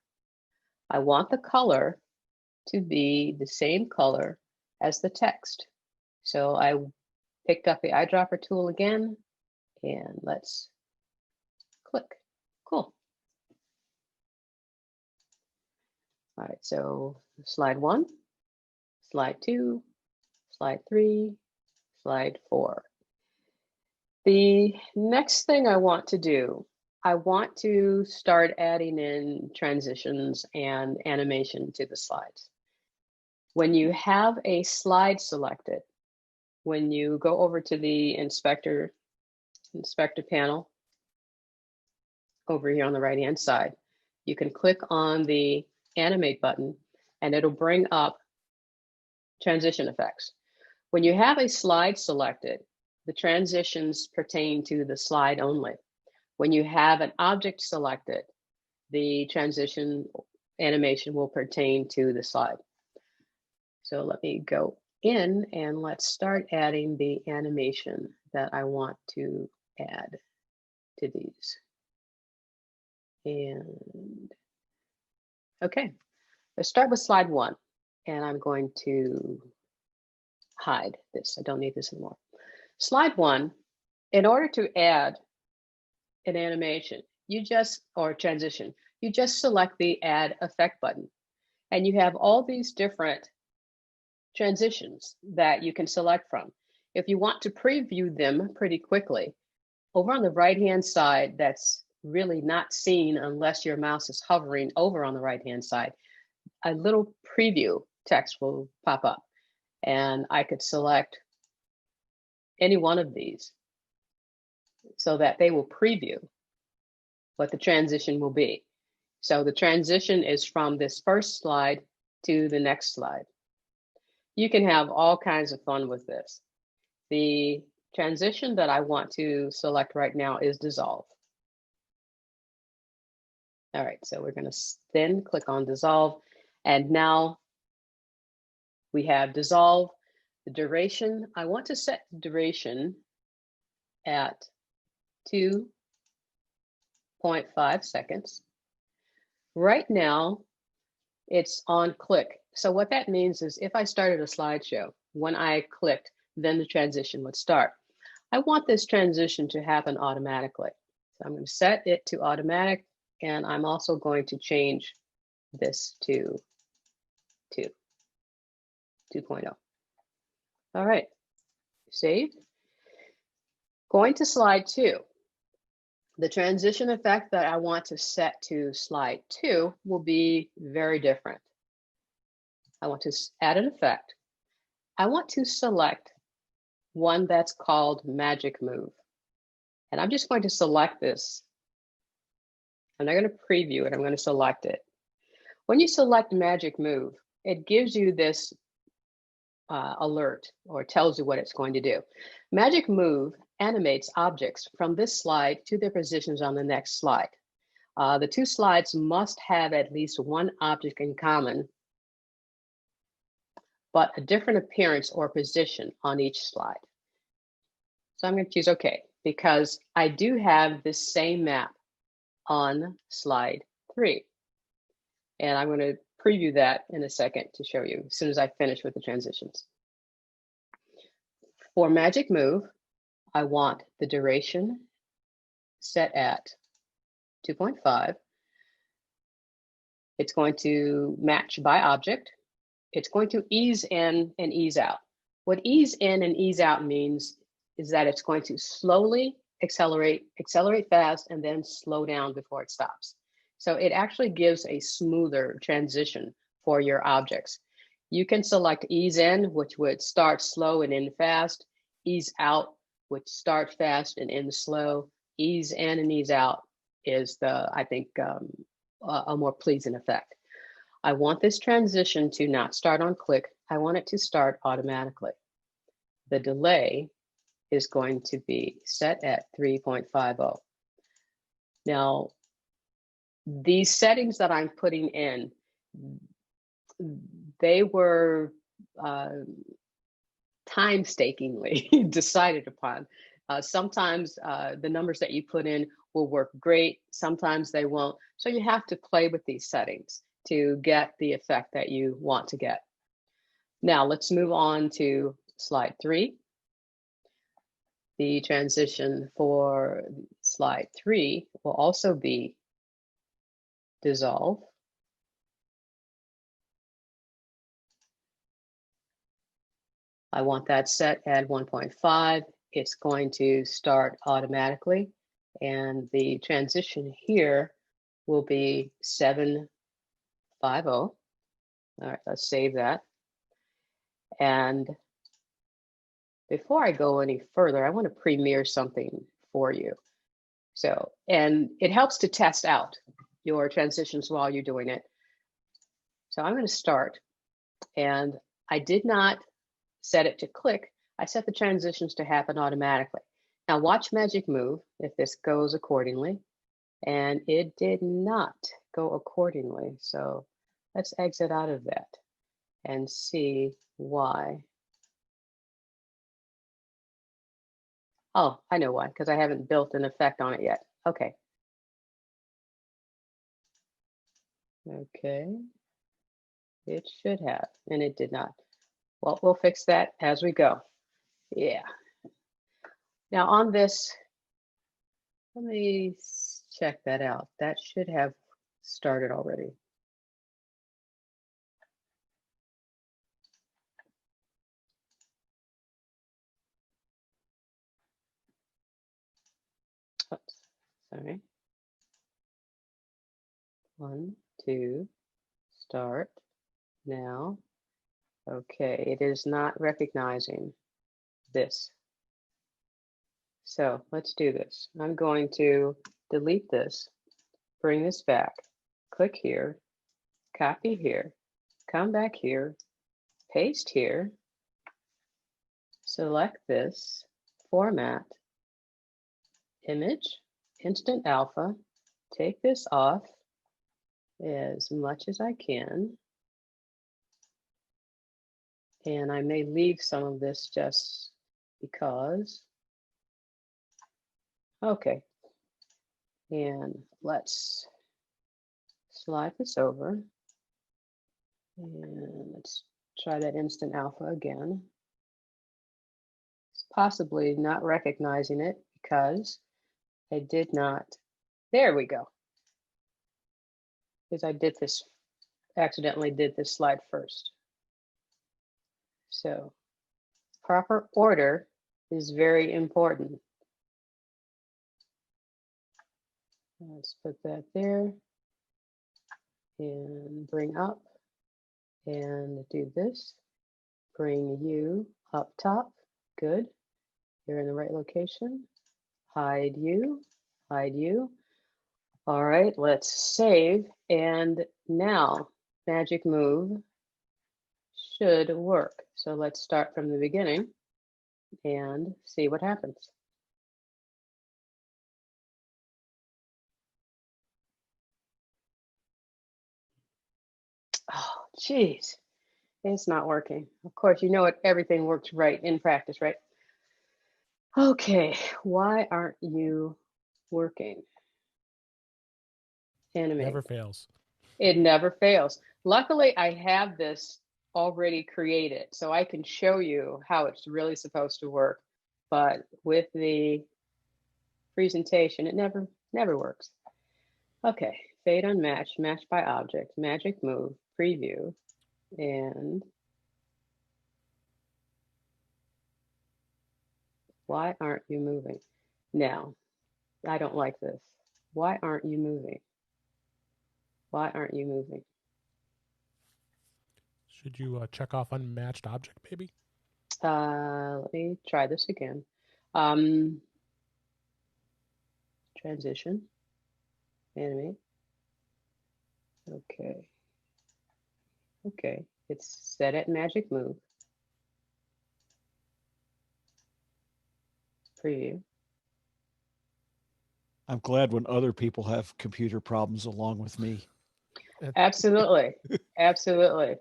D: I want the color to be the same color as the text. So I picked up the eyedropper tool again, and let's click. Cool. All right, so slide 1, slide 2, slide 3, slide 4. The next thing I want to do, I want to start adding in transitions and animation to the slides. When you have a slide selected, when you go over to the inspector panel over here on the right-hand side, you can click on the animate button and it'll bring up transition effects. When you have a slide selected, the transitions pertain to the slide only. When you have an object selected, the transition animation will pertain to the slide. So let me go in and let's start adding the animation that I want to add to these. And okay, let's start with slide 1. And I'm going to hide this. I don't need this anymore. Slide 1, in order to add an animation, or transition, you just select the Add Effect button. And you have all these different transitions that you can select from. If you want to preview them pretty quickly, over on the right-hand side, that's really not seen unless your mouse is hovering over on the right-hand side, a little preview text will pop up. And I could select any one of these so that they will preview what the transition will be. So the transition is from this first slide to the next slide. You can have all kinds of fun with this. The transition that I want to select right now is dissolve. All right, so we're going to then click on dissolve. And now we have dissolve. The duration, I want to set the duration at 2 0.5 seconds. Right now, it's on click. So what that means is if I started a slideshow, when I clicked, then the transition would start. I want this transition to happen automatically. So I'm going to set it to automatic, and I'm also going to change this to 2.0. All right, save. Going to slide 2. The transition effect that I want to set to slide 2 will be very different. I want to add an effect. I want to select one that's called Magic Move. And I'm just going to select this. I'm not going to preview it, I'm going to select it. When you select Magic Move, it gives you this alert or tells you what it's going to do. Magic Move animates objects from this slide to their positions on the next slide. The two slides must have at least one object in common, but a different appearance or position on each slide. So I'm going to choose OK, because I do have this same map on slide 3. And I'm going to preview that in a second to show you as soon as I finish with the transitions. For Magic Move, I want the duration set at 2.5. It's going to match by object. It's going to ease in and ease out. What ease in and ease out means is that it's going to slowly accelerate fast, and then slow down before it stops. So it actually gives a smoother transition for your objects. You can select ease in, which would start slow and end fast, ease out, which start fast and end slow. Ease in and ease out is I think, a more pleasing effect. I want this transition to not start on click. I want it to start automatically. The delay is going to be set at 3.50. Now, these settings that I'm putting in, they were painstakingly decided upon. Sometimes the numbers that you put in will work great, sometimes they won't. So you have to play with these settings to get the effect that you want to get. Now let's move on to slide 3. The transition for slide 3 will also be dissolve. I want that set at 1.5. It's going to start automatically. And the transition here will be 7.50. All right, let's save that. And before I go any further, I want to premiere something for you. So, and it helps to test out your transitions while you're doing it. So I'm going to start, and I did not set it to click. I set the transitions to happen automatically. Now watch Magic Move if this goes accordingly, and it did not go accordingly. So let's exit out of that and see why. Oh, I know why, because I haven't built an effect on it yet. Okay. Okay. It should have, and it did not. Well, we'll fix that as we go. Yeah. Now on this, let me check that out. That should have started already. Oops, sorry. 1, 2, start now. Okay, it is not recognizing this. So let's do this. I'm going to delete this, bring this back, click here, copy here, come back here, paste here, select this, format, image, instant alpha, take this off as much as I can. And I may leave some of this just because. Okay. And let's slide this over. And let's try that instant alpha again. It's possibly not recognizing it because I did not. There we go. Because I did this, accidentally did this slide first. So proper order is very important. Let's put that there and bring up and do this. Bring you up top. Good. You're in the right location. Hide you. Hide you. All right, let's save. And now Magic Move should work. So let's start from the beginning and see what happens. Oh, geez, it's not working. Of course, you know it, everything works right in practice, right? Okay, why aren't you working? Animate.
A: Never fails.
D: It never fails. Luckily, I have this already created, so I can show you how it's really supposed to work. But with the presentation, it never works. Okay, fade unmatch, match by object, magic move, preview, and why aren't you moving? Now, I don't like this. Why aren't you moving? Why aren't you moving?
A: Should you check off unmatched object, maybe?
D: Let me try this again. Transition, animate. Okay. Okay, it's set at magic move. Preview.
C: I'm glad when other people have computer problems along with me.
D: Absolutely, absolutely.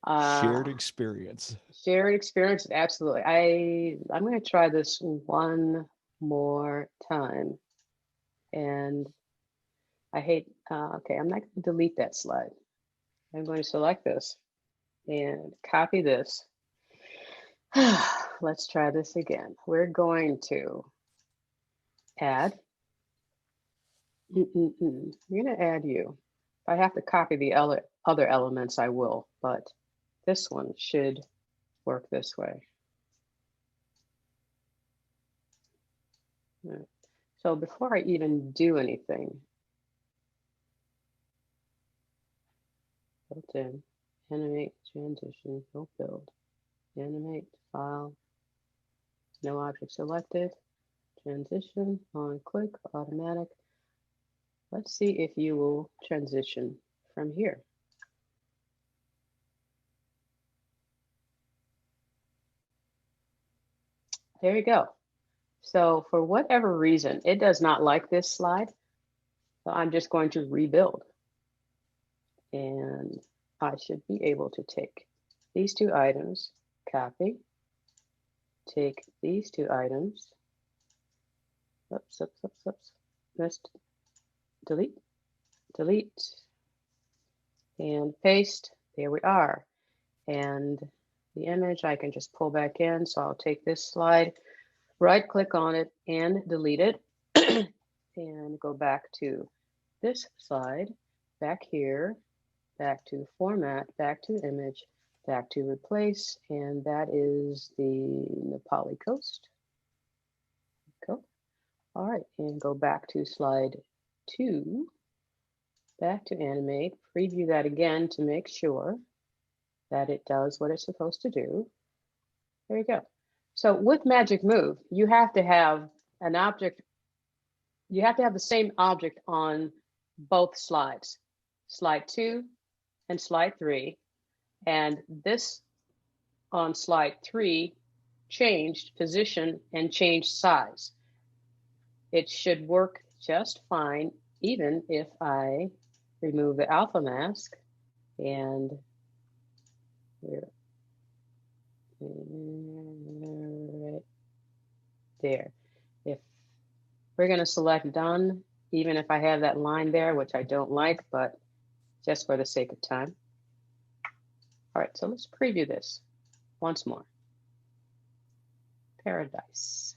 C: Shared experience.
D: Shared experience, absolutely. I'm going to try this one more time, and I hate. Okay, I'm not going to delete that slide. I'm going to select this and copy this. Let's try this again. We're going to add. We're going to add you. If I have to copy the other elements, I will, but this one should work this way. Right. So before I even do anything, built in, animate, transition, no build, animate, file, no object selected, transition, on click, automatic. Let's see if you will transition from here. There you go. So for whatever reason, it does not like this slide. So I'm just going to rebuild. And I should be able to take these two items, copy, take these two items, oops, let's delete, and paste. There we are. And the image I can just pull back in. So I'll take this slide, right click on it and delete it and go back to this slide, back here, back to format, back to image, back to replace, and that is the Nepali coast. Go. All right, and go back to slide 2, back to animate, preview that again to make sure that it does what it's supposed to do. There you go. So with Magic Move, you have to have an object, you have to have the same object on both slides, slide 2 and slide 3. And this on slide 3 changed position and changed size. It should work just fine, even if I remove the alpha mask and here, right there. If we're going to select done even if I have that line there, which I don't like, but just for the sake of time. All right, so let's preview this once more. Paradise.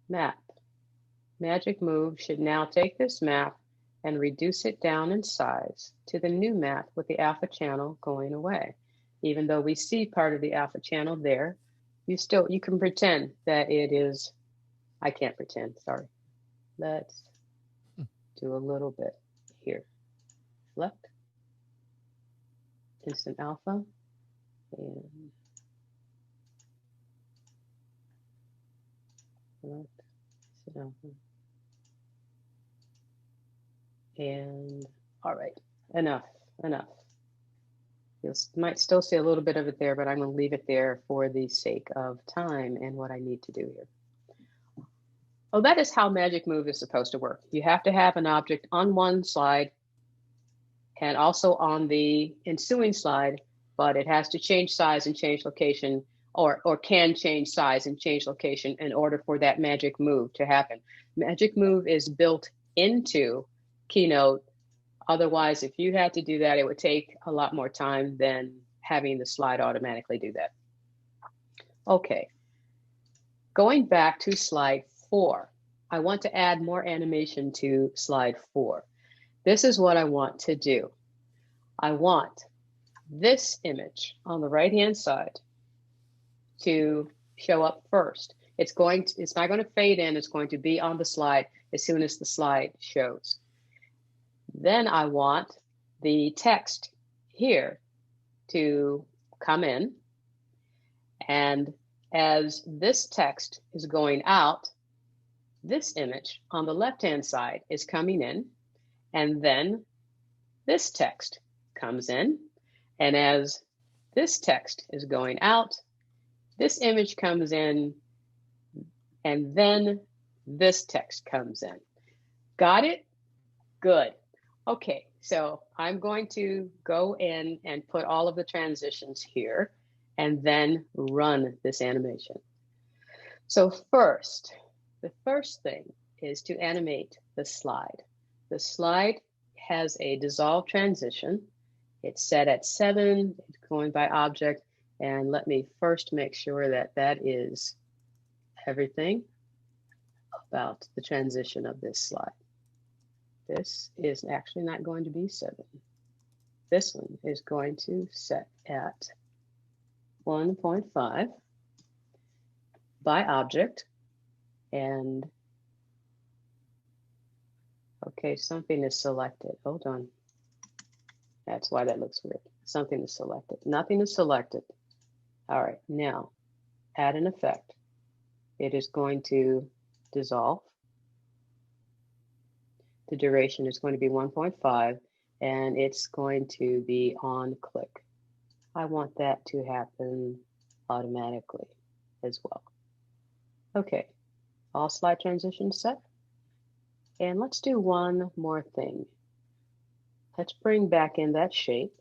D: Map. Magic Move should now take this map and reduce it down in size to the new map with the alpha channel going away. Even though we see part of the alpha channel there, you can pretend that it is, I can't pretend, sorry. Let's do a little bit here. Select, instant alpha, and select, instant alpha. And all right, enough. You might still see a little bit of it there, but I'm going to leave it there for the sake of time and what I need to do here. Oh, that is how Magic Move is supposed to work. You have to have an object on one slide and also on the ensuing slide, but it has to change size and change location, or can change size and change location in order for that Magic Move to happen. Magic Move is built into Keynote. Otherwise, if you had to do that, it would take a lot more time than having the slide automatically do that. Okay, going back to slide 4, I want to add more animation to slide 4. This is what I want to do. I want this image on the right-hand side to show up first. It's not going to fade in, it's going to be on the slide as soon as the slide shows. Then I want the text here to come in. And as this text is going out, this image on the left-hand side is coming in. And then this text comes in. And as this text is going out, this image comes in. And then this text comes in. Got it? Good. Okay, so I'm going to go in and put all of the transitions here and then run this animation. So the first thing is to animate the slide. The slide has a dissolve transition. It's set at 7, it's going by object, and let me first make sure that that is everything about the transition of this slide. This is actually not going to be 7. This one is going to set at 1.5 by object. And okay, something is selected. Hold on. That's why that looks weird. Something is selected. Nothing is selected. All right, now add an effect. It is going to dissolve. The duration is going to be 1.5, and it's going to be on click. I want that to happen automatically as well. Okay, all slide transitions set. And let's do one more thing. Let's bring back in that shape.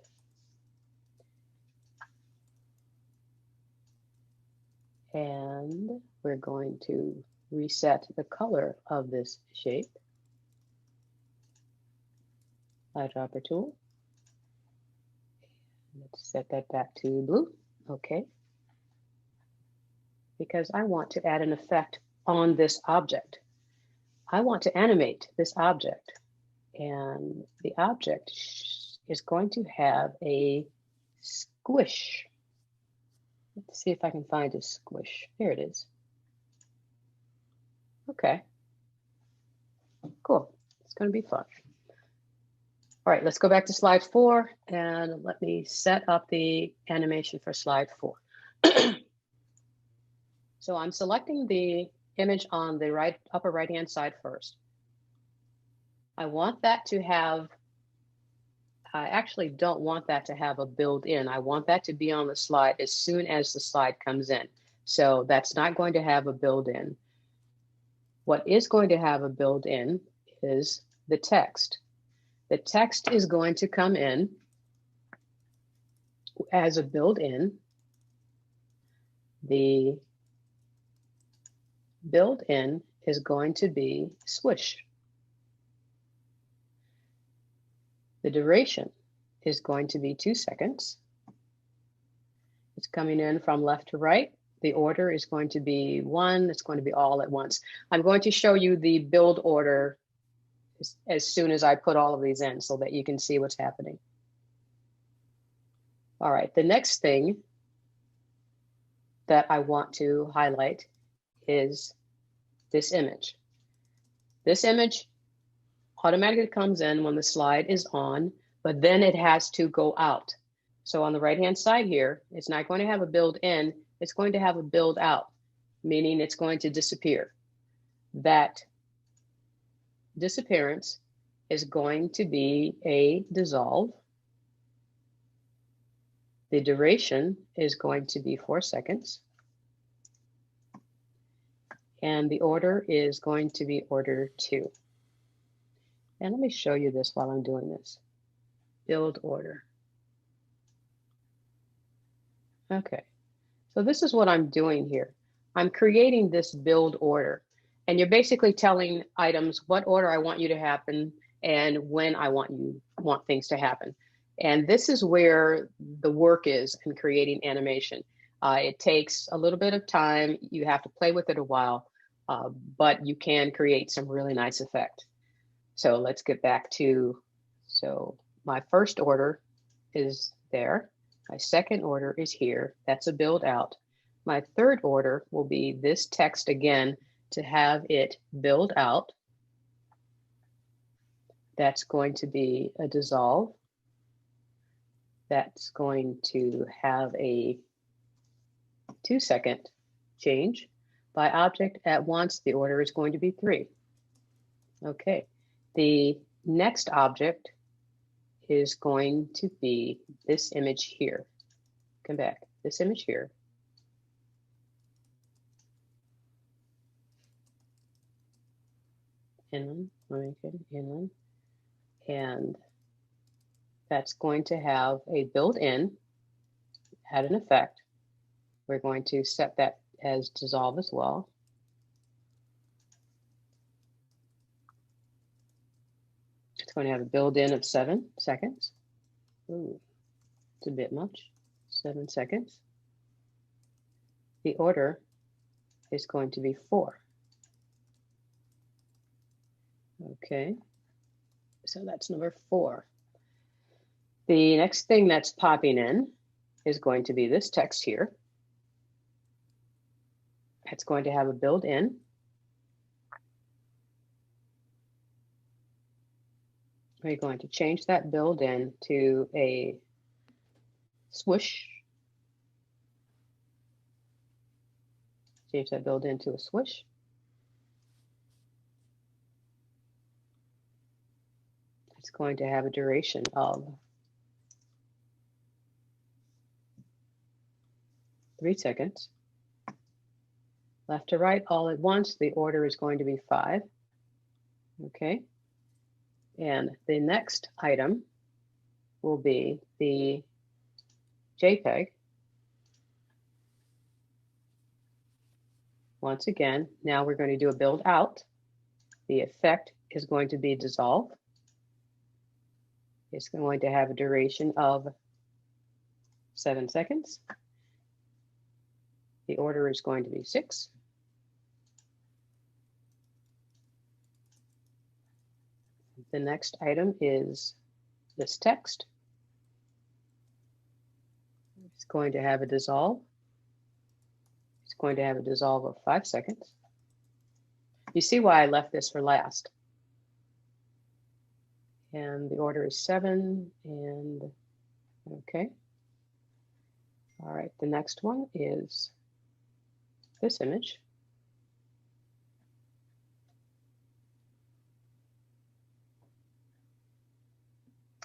D: And we're going to reset the color of this shape. Eyedropper tool. Let's set that back to blue. Okay. Because I want to add an effect on this object. I want to animate this object. And the object is going to have a squish. Let's see if I can find a squish. Here it is. Okay. Cool. It's going to be fun. All right, let's go back to slide 4 and let me set up the animation for slide 4. So I'm selecting the image on the upper right-hand side first. I want that to have, I actually don't want that to have a build-in. I want that to be on the slide as soon as the slide comes in. So that's not going to have a build-in. What is going to have a build-in is the text. The text is going to come in as a build-in. The build-in is going to be squish. The duration is going to be 2 seconds. It's coming in from left to right. The order is going to be 1. It's going to be all at once. I'm going to show you the build order as soon as I put all of these in so that you can see what's happening. All right, the next thing that I want to highlight is this image. This image automatically comes in when the slide is on, but then it has to go out. So on the right-hand side here, it's not going to have a build in, it's going to have a build out, meaning it's going to disappear. That disappearance is going to be a dissolve. The duration is going to be 4 seconds. And the order is going to be order 2. And let me show you this while I'm doing this. Build order. Okay, so this is what I'm doing here. I'm creating this build order, and you're basically telling items what order I want you to happen and when I want things to happen. And this is where the work is in creating animation. It takes a little bit of time. You have to play with it a while, but you can create some really nice effect. So let's get back to, so my first order is there. My second order is here. That's a build out. My third order will be this text again to have it build out. That's going to be a dissolve. That's going to have a 2-second change. By object at once, the order is going to be 3. Okay, the next object is going to be this image here. Come back, this image here. Inland, inland, and that's going to have a built-in, add an effect. We're going to set that as dissolve as well. It's going to have a build-in of 7 seconds. Ooh, it's a bit much. 7 seconds. The order is going to be 4. Okay, so that's number 4. The next thing that's popping in is going to be this text here. It's going to have a build-in. We're going to change that build-in to a swoosh. Change that build-in to a swoosh. It's going to have a duration of 3 seconds. Left to right all at once, the order is going to be 5. Okay. And the next item will be the JPEG. Once again, now we're going to do a build out. The effect is going to be dissolve. It's going to have a duration of 7 seconds. The order is going to be 6. The next item is this text. It's going to have a dissolve. It's going to have a dissolve of 5 seconds. You see why I left this for last. And the order is 7 and okay. All right, the next one is this image.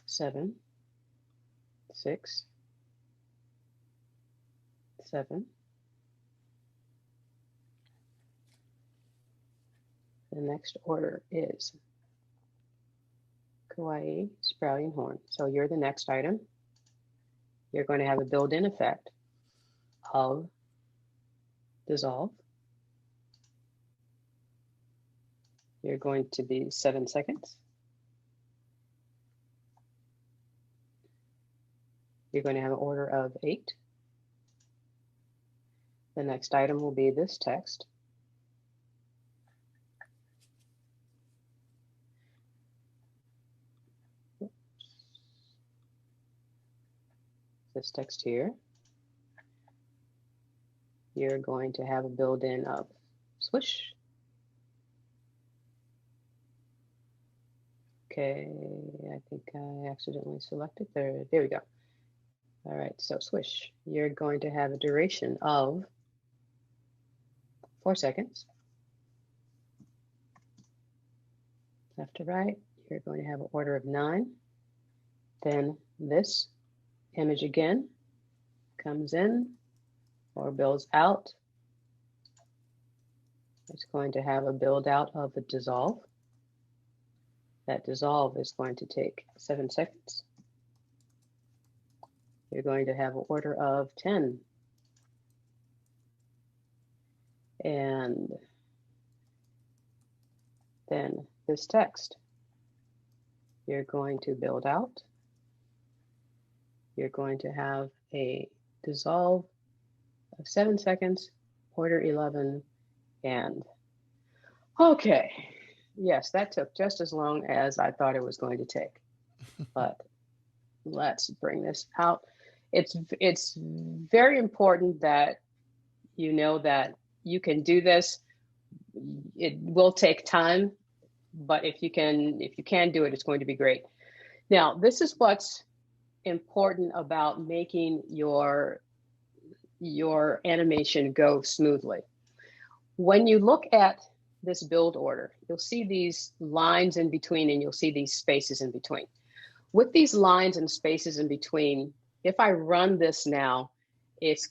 D: Seven, 6, 7. The next order is kawaii sprouting horn. So you're the next item. You're going to have a built-in effect of dissolve. You're going to be 7 seconds. You're going to have an order of 8. The next item will be this text. This text here. You're going to have a build-in of swish. Okay, I think I accidentally selected there. There we go. All right, so swish. You're going to have a duration of 4 seconds. Left to right, you're going to have an order of 9. Then this image again comes in or builds out. It's going to have a build out of a dissolve. That dissolve is going to take 7 seconds. You're going to have an order of 10. And then this text, you're going to build out. You're going to have a dissolve of 7 seconds, order 11, and okay. Yes, that took just as long as I thought it was going to take, but let's bring this out. It's very important that you know that you can do this. It will take time, but if you can do it, it's going to be great. Now, this is what's important about making your animation go smoothly. When you look at this build order, you'll see these lines in between and you'll see these spaces in between. With these lines and spaces in between, if I run this now, it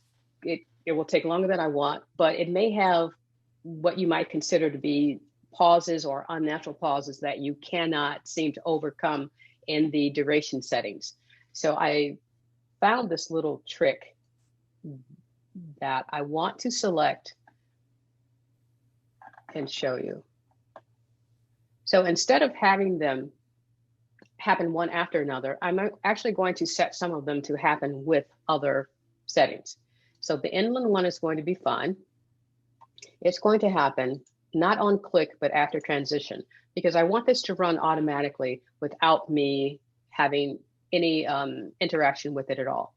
D: will take longer than I want, but it may have what you might consider to be pauses or unnatural pauses that you cannot seem to overcome in the duration settings. So I found this little trick that I want to select and show you. So instead of having them happen one after another, I'm actually going to set some of them to happen with other settings. So the inland one is going to be fine. It's going to happen not on click, but after transition, because I want this to run automatically without me having any interaction with it at all.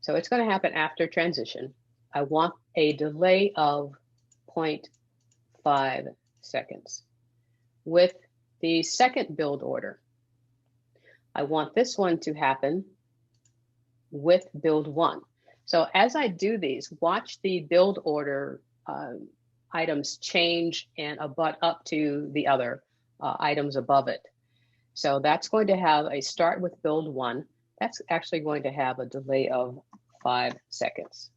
D: So it's going to happen after transition. I want a delay of 0.5 seconds. With the second build order, I want this one to happen with build 1. So as I do these, watch the build order items change and abut up to the other items above it. So that's going to have a start with build 1. That's actually going to have a delay of 5 seconds.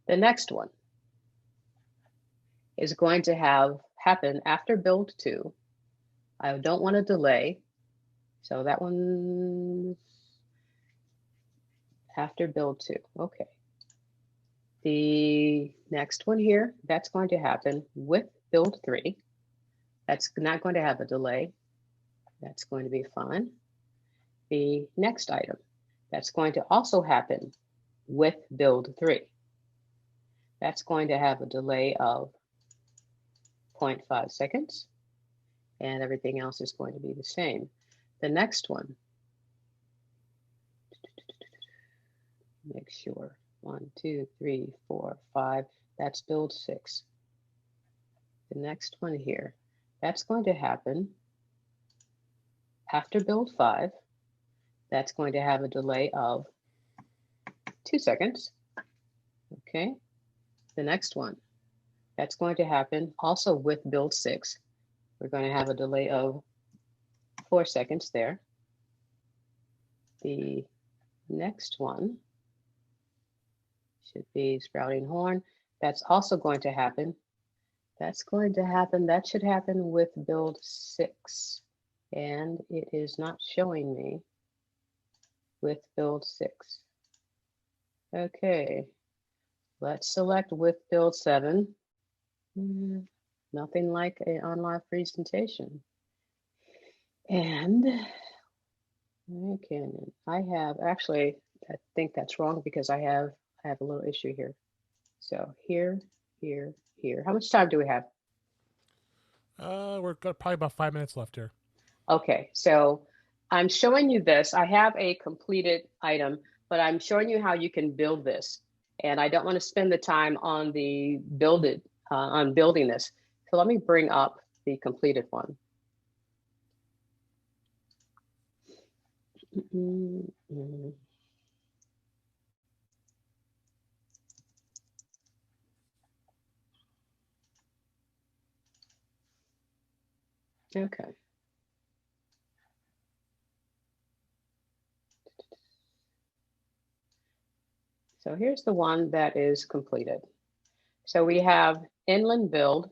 D: The next one is going to happen after build 2. I don't want a delay. So that one after build 2. Okay. The next one here, that's going to happen with build 3. That's not going to have a delay. That's going to be fine. The next item, that's going to also happen with build 3. That's going to have a delay of 0.5 seconds, and everything else is going to be the same. The next one, make sure, 1, 2, 3, 4, 5, that's build 6. The next one here, that's going to happen after build 5. That's going to have a delay of 2 seconds. Okay. The next one, that's going to happen also with build 6. We're going to have a delay of 4 seconds there. The next one should be sprouting horn. That's also going to happen. That should happen with build 6. And it is not showing me with build 6. Okay, let's select with build 7. Nothing like an on-live presentation. And okay, I have actually, I think that's wrong because I have a little issue here. So here, here, here. How much time do we have?
A: We're got probably about 5 minutes left here.
D: Okay, so I'm showing you this. I have a completed item, but I'm showing you how you can build this. And I don't want to spend the time on the on building this. So let me bring up the completed one. Okay. So here's the one that is completed. So we have inland build,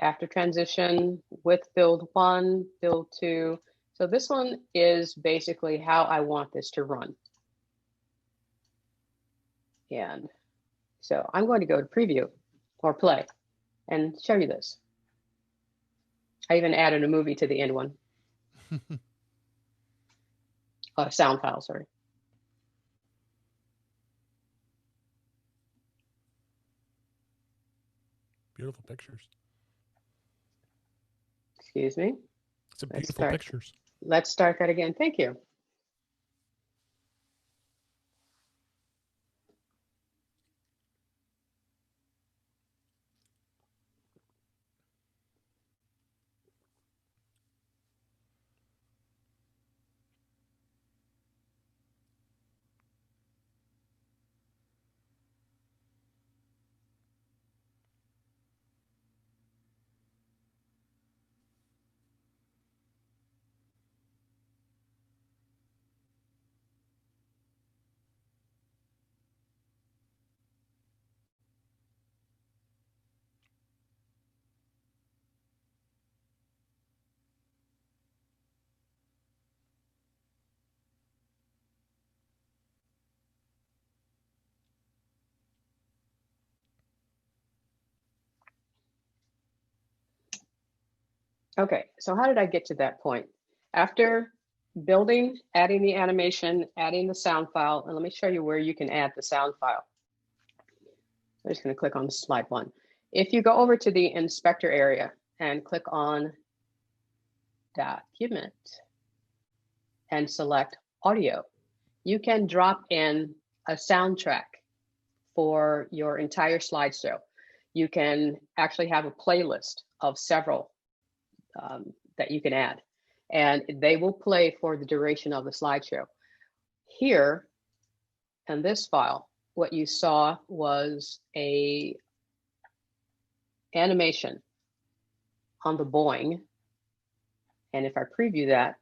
D: after transition, with build 1, build 2. So this one is basically how I want this to run. And so I'm going to go to preview or play and show you this. I even added a movie to the end one. Sound file, sorry.
A: Beautiful pictures.
D: Excuse me.
A: It's a beautiful pictures.
D: Let's start that again. Thank you. Okay, so how did I get to that point? After building, adding the animation, adding the sound file, and let me show you where you can add the sound file. I'm just going to click on slide 1. If you go over to the inspector area and click on document and select audio, you can drop in a soundtrack for your entire slideshow. You can actually have a playlist of several that you can add, and they will play for the duration of the slideshow. Here in this file, what you saw was a animation on the Boeing. And if I preview that,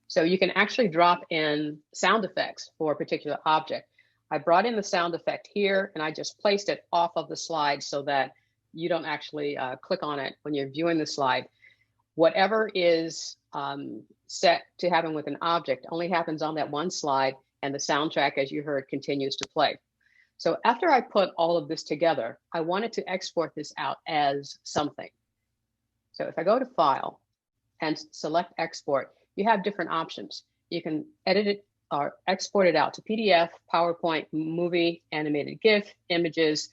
D: so you can actually drop in sound effects for a particular object. I brought in the sound effect here and I just placed it off of the slide so that you don't actually click on it when you're viewing the slide. Whatever is set to happen with an object only happens on that one slide, and the soundtrack, as you heard, continues to play. So after I put all of this together, I wanted to export this out as something. So if I go to File and select Export, you have different options. You can edit it or export it out to PDF, PowerPoint, movie, animated GIF, images,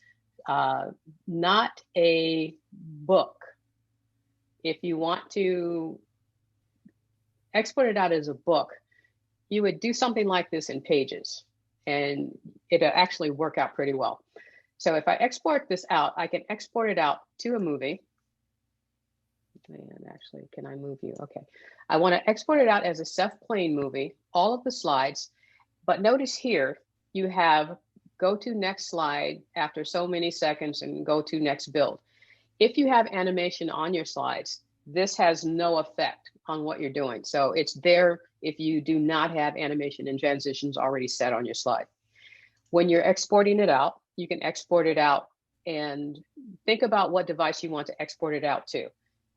D: not a book. If you want to export it out as a book, you would do something like this in Pages, and it'll actually work out pretty well. So if I export this out, I can export it out to a movie. And actually, can I move you? Okay. I want to export it out as a self-playing movie, all of the slides. But notice here, you have go to next slide after so many seconds and go to next build. If you have animation on your slides, this has no effect on what you're doing. So it's there if you do not have animation and transitions already set on your slide. When you're exporting it out, you can export it out and think about what device you want to export it out to.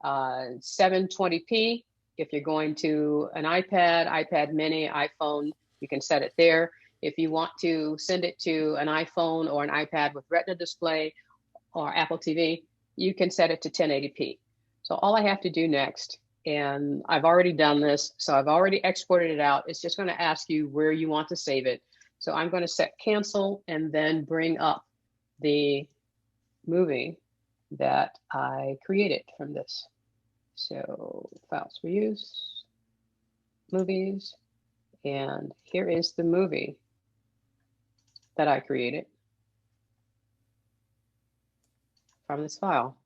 D: 720p, if you're going to an iPad, iPad mini, iPhone, you can set it there. If you want to send it to an iPhone or an iPad with Retina display or Apple TV, you can set it to 1080p. So all I have to do next And I've already done this, so I've already exported it out. It's just going to ask you where you want to save it. So I'm going to set cancel and then bring up the movie that I created from this. So files for use, movies, and here is the movie that I created from this file.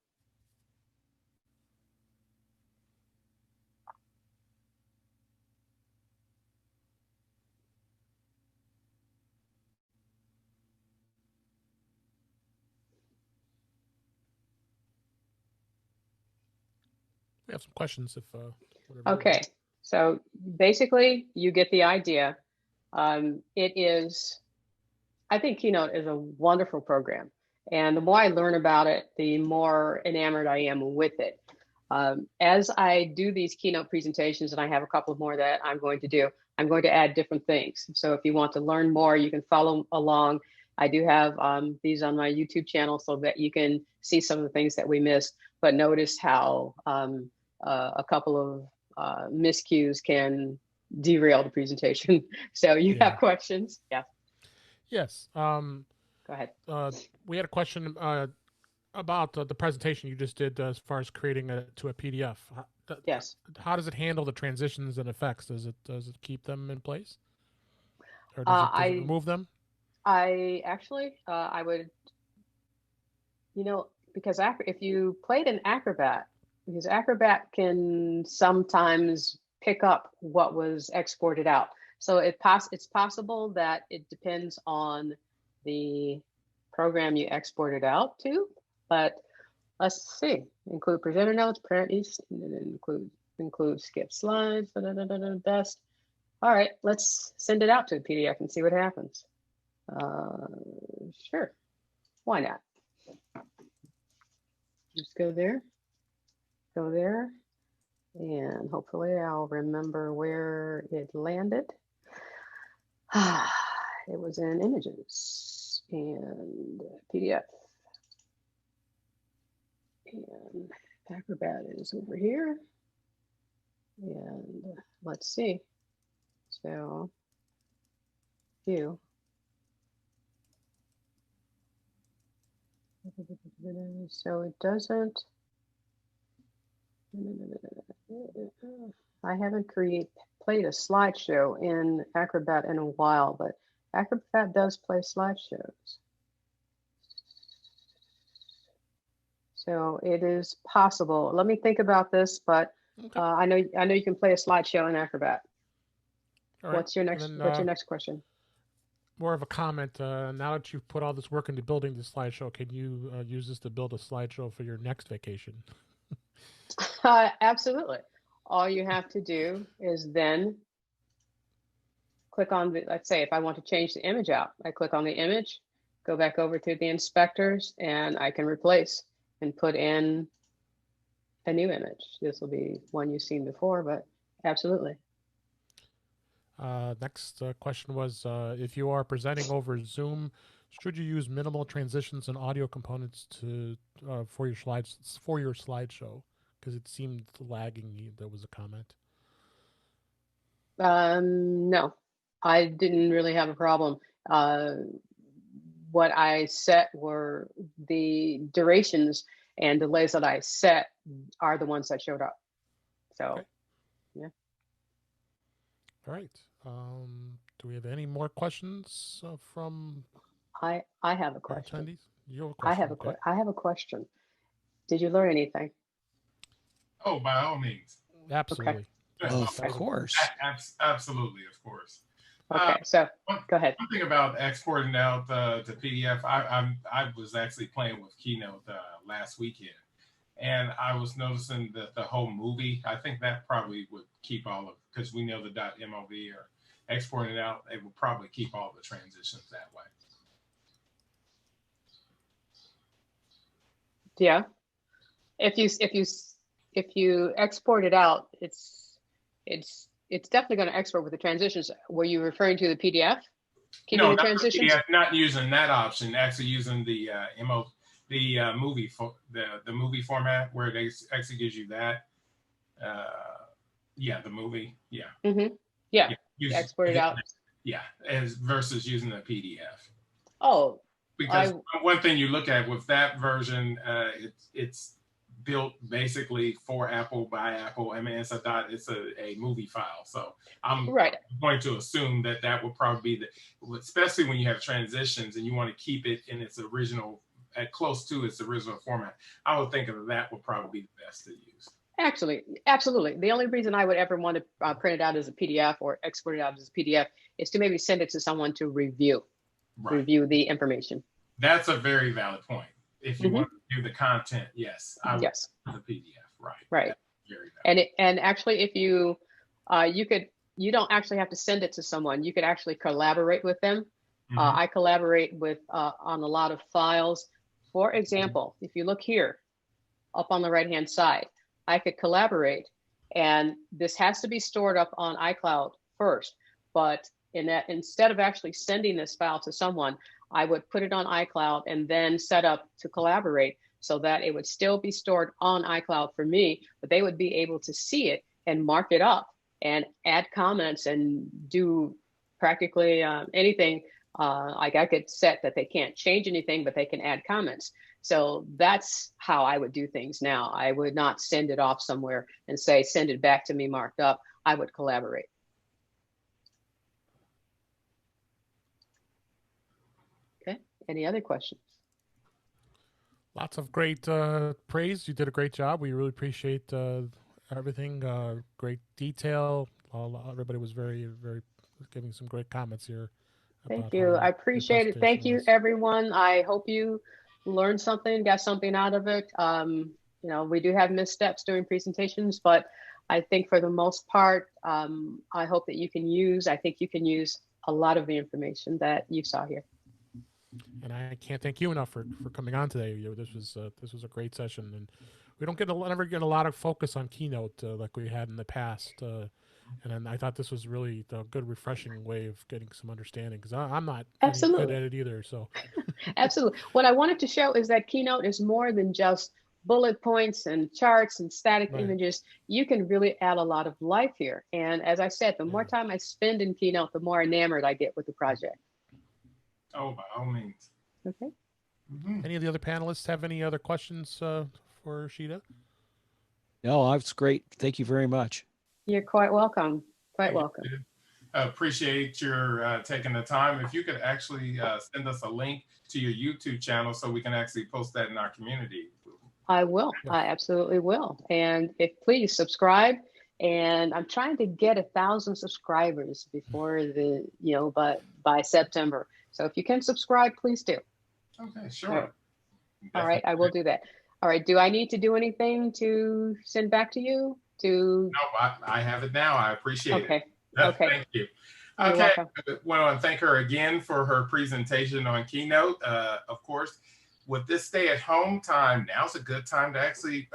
A: We have some questions if.
D: Okay, so basically you get the idea. It is, I think Keynote is a wonderful program. And the more I learn about it, the more enamored I am with it. As I do these Keynote presentations, and I have a couple more that I'm going to do, I'm going to add different things. So if you want to learn more, you can follow along. I do have these on my YouTube channel so that you can see some of the things that we missed, but notice how a couple of miscues can derail the presentation. So you have questions? Yeah.
A: Yes.
D: Go ahead.
A: We had a question about the presentation you just did as far as creating it to a PDF.
D: Yes.
A: How does it handle the transitions and effects? Does it keep them in place, or does it remove them?
D: I actually I would, because if you played an Acrobat, because Acrobat can sometimes pick up what was exported out. So it's possible that it depends on the program you exported out to, but let's see. Include presenter notes, parent each, include skip slides, best. All right, let's send it out to a PDF and see what happens. Sure, why not? Just go there, and hopefully I'll remember where it landed. It was in images and PDF. And Acrobat is over here. And let's see. So, view. So it doesn't. I haven't played a slideshow in Acrobat in a while, but Acrobat does play slideshows. So it is possible. Let me think about this, but okay. I know you can play a slideshow in Acrobat. All right. What's your next question?
A: More of a comment. Now that you've put all this work into building the slideshow, can you use this to build a slideshow for your next vacation?
D: Absolutely. All you have to do is then click on let's say if I want to change the image out, I click on the image, go back over to the inspectors, and I can replace and put in a new image. This will be one you've seen before, but absolutely.
A: Next question was, if you are presenting over Zoom, should you use minimal transitions and audio components for your slideshow? Because it seemed lagging. There was a comment.
D: No, I didn't really have a problem. What I set were the durations and delays that I set are the ones that showed up. So, okay. Yeah.
A: All right. Do we have any more questions from?
D: I have a question.
A: Attendees? You have a question.
D: I have a question. Did you learn anything?
B: Oh, by all means.
A: Absolutely.
C: Okay. Of course.
B: Absolutely, of course.
D: Okay, so go ahead.
B: One thing about exporting out to PDF, I was actually playing with Keynote last weekend, and I was noticing that the whole movie, I think that probably would keep all of, because we know the .mov or exporting it out, it will probably keep all the transitions that way.
D: Yeah. If you export it out, it's definitely going to export with the transitions. Were you referring to the PDF?
B: No, not transitions? The PDF, not using that option. Actually, using the movie the movie format where it actually gives you that. Yeah, the movie. Yeah.
D: Mm-hmm. Yeah.
B: Use,
D: Export it out.
B: yeah, as versus using a PDF.
D: Oh,
B: Because one thing you look at with that version, it's built basically for Apple by Apple. I mean, it's a movie file. So I'm
D: right.
B: going to assume that that would probably be especially when you have transitions and you want to keep it in its original, close to its original format. I would think of that would probably be the best to use.
D: Actually, absolutely. The only reason I would ever want to print it out as a PDF or export it out as a PDF is to maybe send it to someone to review the information.
B: That's a very valid point. If you want to do the content, yes, I would
D: yes,
B: the PDF, right?
D: Right.
B: Very valid.
D: And actually, if you you don't actually have to send it to someone. You could actually collaborate with them. I collaborate with on a lot of files. For example, if you look here, up on the right-hand side, I could collaborate, and this has to be stored up on iCloud first. But instead of actually sending this file to someone, I would put it on iCloud and then set up to collaborate so that it would still be stored on iCloud for me, but they would be able to see it and mark it up and add comments and do practically anything. Like I could set that they can't change anything, but they can add comments. So that's how I would do things now. I would not send it off somewhere and say, send it back to me marked up. I would collaborate. Okay, any other questions?
A: Lots of great praise. You did a great job. We really appreciate everything. Great detail. Everybody was very giving some great comments here.
D: Thank you. I appreciate it. Thank you, everyone. I hope you learned something, got something out of it. You know, we do have missteps during presentations, but I think for the most part, I hope that you can use, I think you can use a lot of the information that you saw here.
A: And I can't thank you enough for coming on today. This was a great session, and we don't never get a lot of focus on Keynote like we had in the past. And then I thought this was really a good, refreshing way of getting some understanding, because I'm not good at it either. So,
D: absolutely. What I wanted to show is that Keynote is more than just bullet points and charts and static images. You can really add a lot of life here. And as I said, the more time I spend in Keynote, the more enamored I get with the project.
B: Oh, by all means.
D: Okay.
A: Any of the other panelists have any other questions for Chita?
C: No, that's great. Thank you very much.
D: You're quite welcome. Quite welcome.
B: Appreciate your taking the time. If you could actually send us a link to your YouTube channel so we can actually post that in our community. I
D: will. I absolutely will. And if please subscribe. And I'm trying to get 1,000 subscribers before the, by September. So if you can subscribe, please do.
B: Okay, sure.
D: All right, I will do that. All right, do I need to do anything to send back to you? No,
B: I have it now. I appreciate it.
D: Okay.
B: Thank you. Okay, I want to thank her again for her presentation on Keynote. Of course, with this stay-at-home time, now's a good time to actually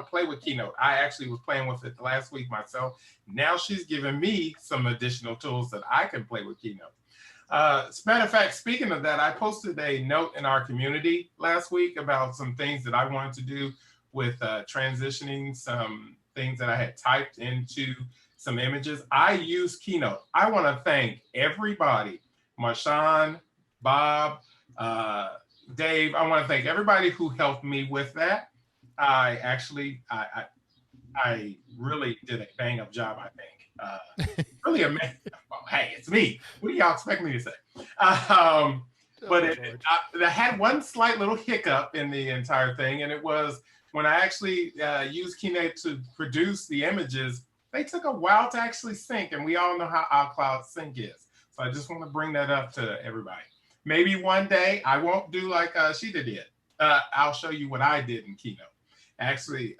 B: play with Keynote. I actually was playing with it last week myself. Now she's giving me some additional tools that I can play with Keynote. As a matter of fact, speaking of that, I posted a note in our community last week about some things that I wanted to do with transitioning some things that I had typed into some images. I use Keynote. I want to thank everybody, Marshawn, Bob, Dave. I want to thank everybody who helped me with that. I really did a bang up job, I think. Really amazing. Well, hey, it's me. What do y'all expect me to say? But I had one slight little hiccup in the entire thing, and it was when I actually used Keynote to produce the images, they took a while to actually sync, and we all know how iCloud sync is. So I just want to bring that up to everybody. Maybe one day I won't do like Chita did. I'll show you what I did in Keynote. Actually,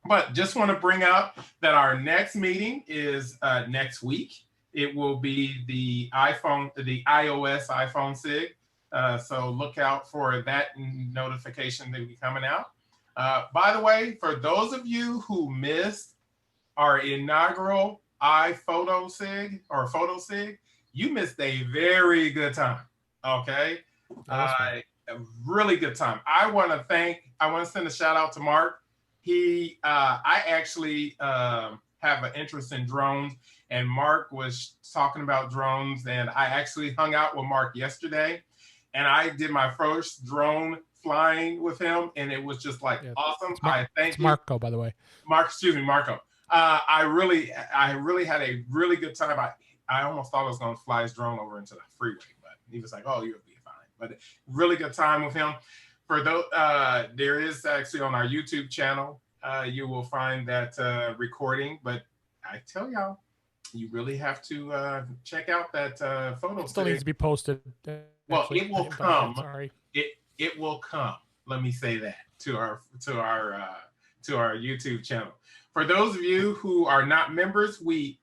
B: but just want to bring up that our next meeting is next week. It will be the iOS iPhone SIG. So look out for that notification that will be coming out. By the way, for those of you who missed our inaugural iPhoto SIG or Photo SIG, you missed a very good time. Okay, a really good time. I want to send a shout out to Mark. I actually have an interest in drones, and Mark was talking about drones, and I actually hung out with Mark yesterday, and I did my first drone flying with him, and it was just like awesome. I thank you,
A: Marco, by the way.
B: Marco. I really had a really good time. I almost thought I was going to fly his drone over into the freeway, but he was like, "Oh, you'll be fine." But really good time with him. For those, there is actually on our YouTube channel, you will find that recording. But I tell y'all, you really have to check out that photo.
A: It still needs to be posted.
B: Well, it will come.
A: Sorry.
B: It will come. Let me say that to our YouTube channel. For those of you who are not members, we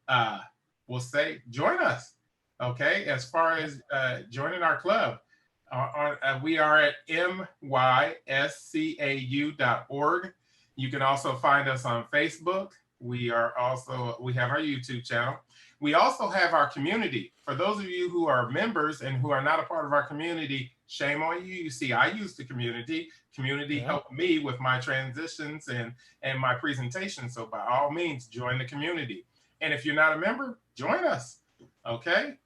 B: will say join us. Okay, as far as joining our club, we are at myscau.org. You can also find us on Facebook. We have our YouTube channel. We also have our community. For those of you who are members and who are not a part of our community, shame on you. You see, I use the community. Community helped me with my transitions and my presentation. So by all means, join the community. And if you're not a member, join us. Okay.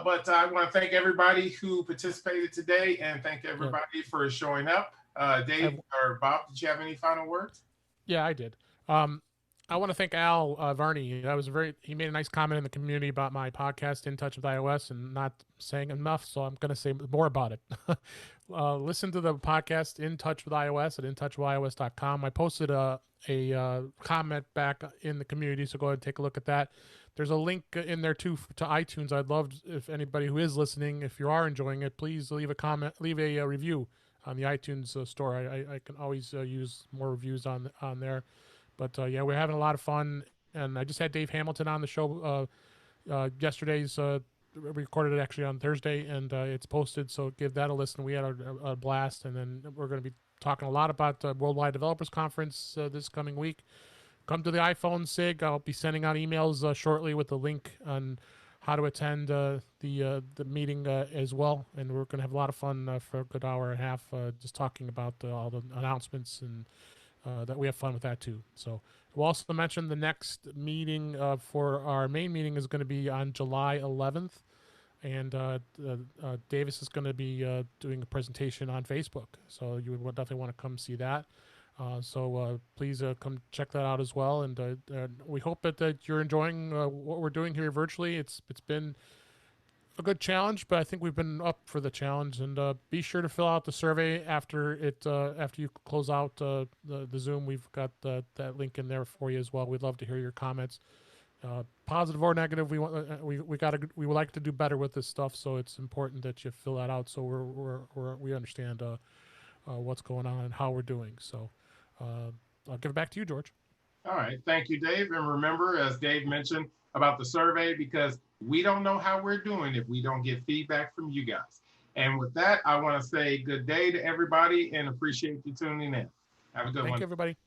B: But I want to thank everybody who participated today, and thank everybody for showing up. Dave or Bob, did you have any final words?
A: Yeah, I did. I want to thank Al Varney. He made a nice comment in the community about my podcast, In Touch with iOS, and not saying enough, so I'm going to say more about it. Listen to the podcast, In Touch with iOS, at intouchwithios.com. I posted a comment back in the community, so go ahead and take a look at that. There's a link in there too to iTunes. I'd love if anybody who is listening, if you are enjoying it, please leave a comment, leave a review on the iTunes store. I can always use more reviews on there. But yeah, we're having a lot of fun, and I just had Dave Hamilton on the show yesterday's. We recorded it actually on Thursday, and it's posted. So give that a listen. We had a blast, and then we're going to be talking a lot about the Worldwide Developers Conference this coming week. Come to the iPhone SIG. I'll be sending out emails shortly with the link on how to attend the meeting as well. And we're going to have a lot of fun for a good hour and a half just talking about all the announcements, and that we have fun with that too. So we'll also mention the next meeting for our main meeting is going to be on July 11th. And Davis is going to be doing a presentation on Facebook. So you would definitely want to come see that. So please come check that out as well. And we hope that you're enjoying what we're doing here virtually. It's been a good challenge, but I think we've been up for the challenge. And be sure to fill out the survey after you close out the Zoom. We've got that link in there for you as well. We'd love to hear your comments, positive or negative. We would like to do better with this stuff, so it's important that you fill that out so we understand what's going on and how we're doing. So I'll give it back to you, George.
B: All right. Thank you, Dave. And remember, as Dave mentioned about the survey, because we don't know how we're doing if we don't get feedback from you guys. And with that, I want to say good day to everybody and appreciate you tuning in. Have a good one.
A: Thank you, everybody.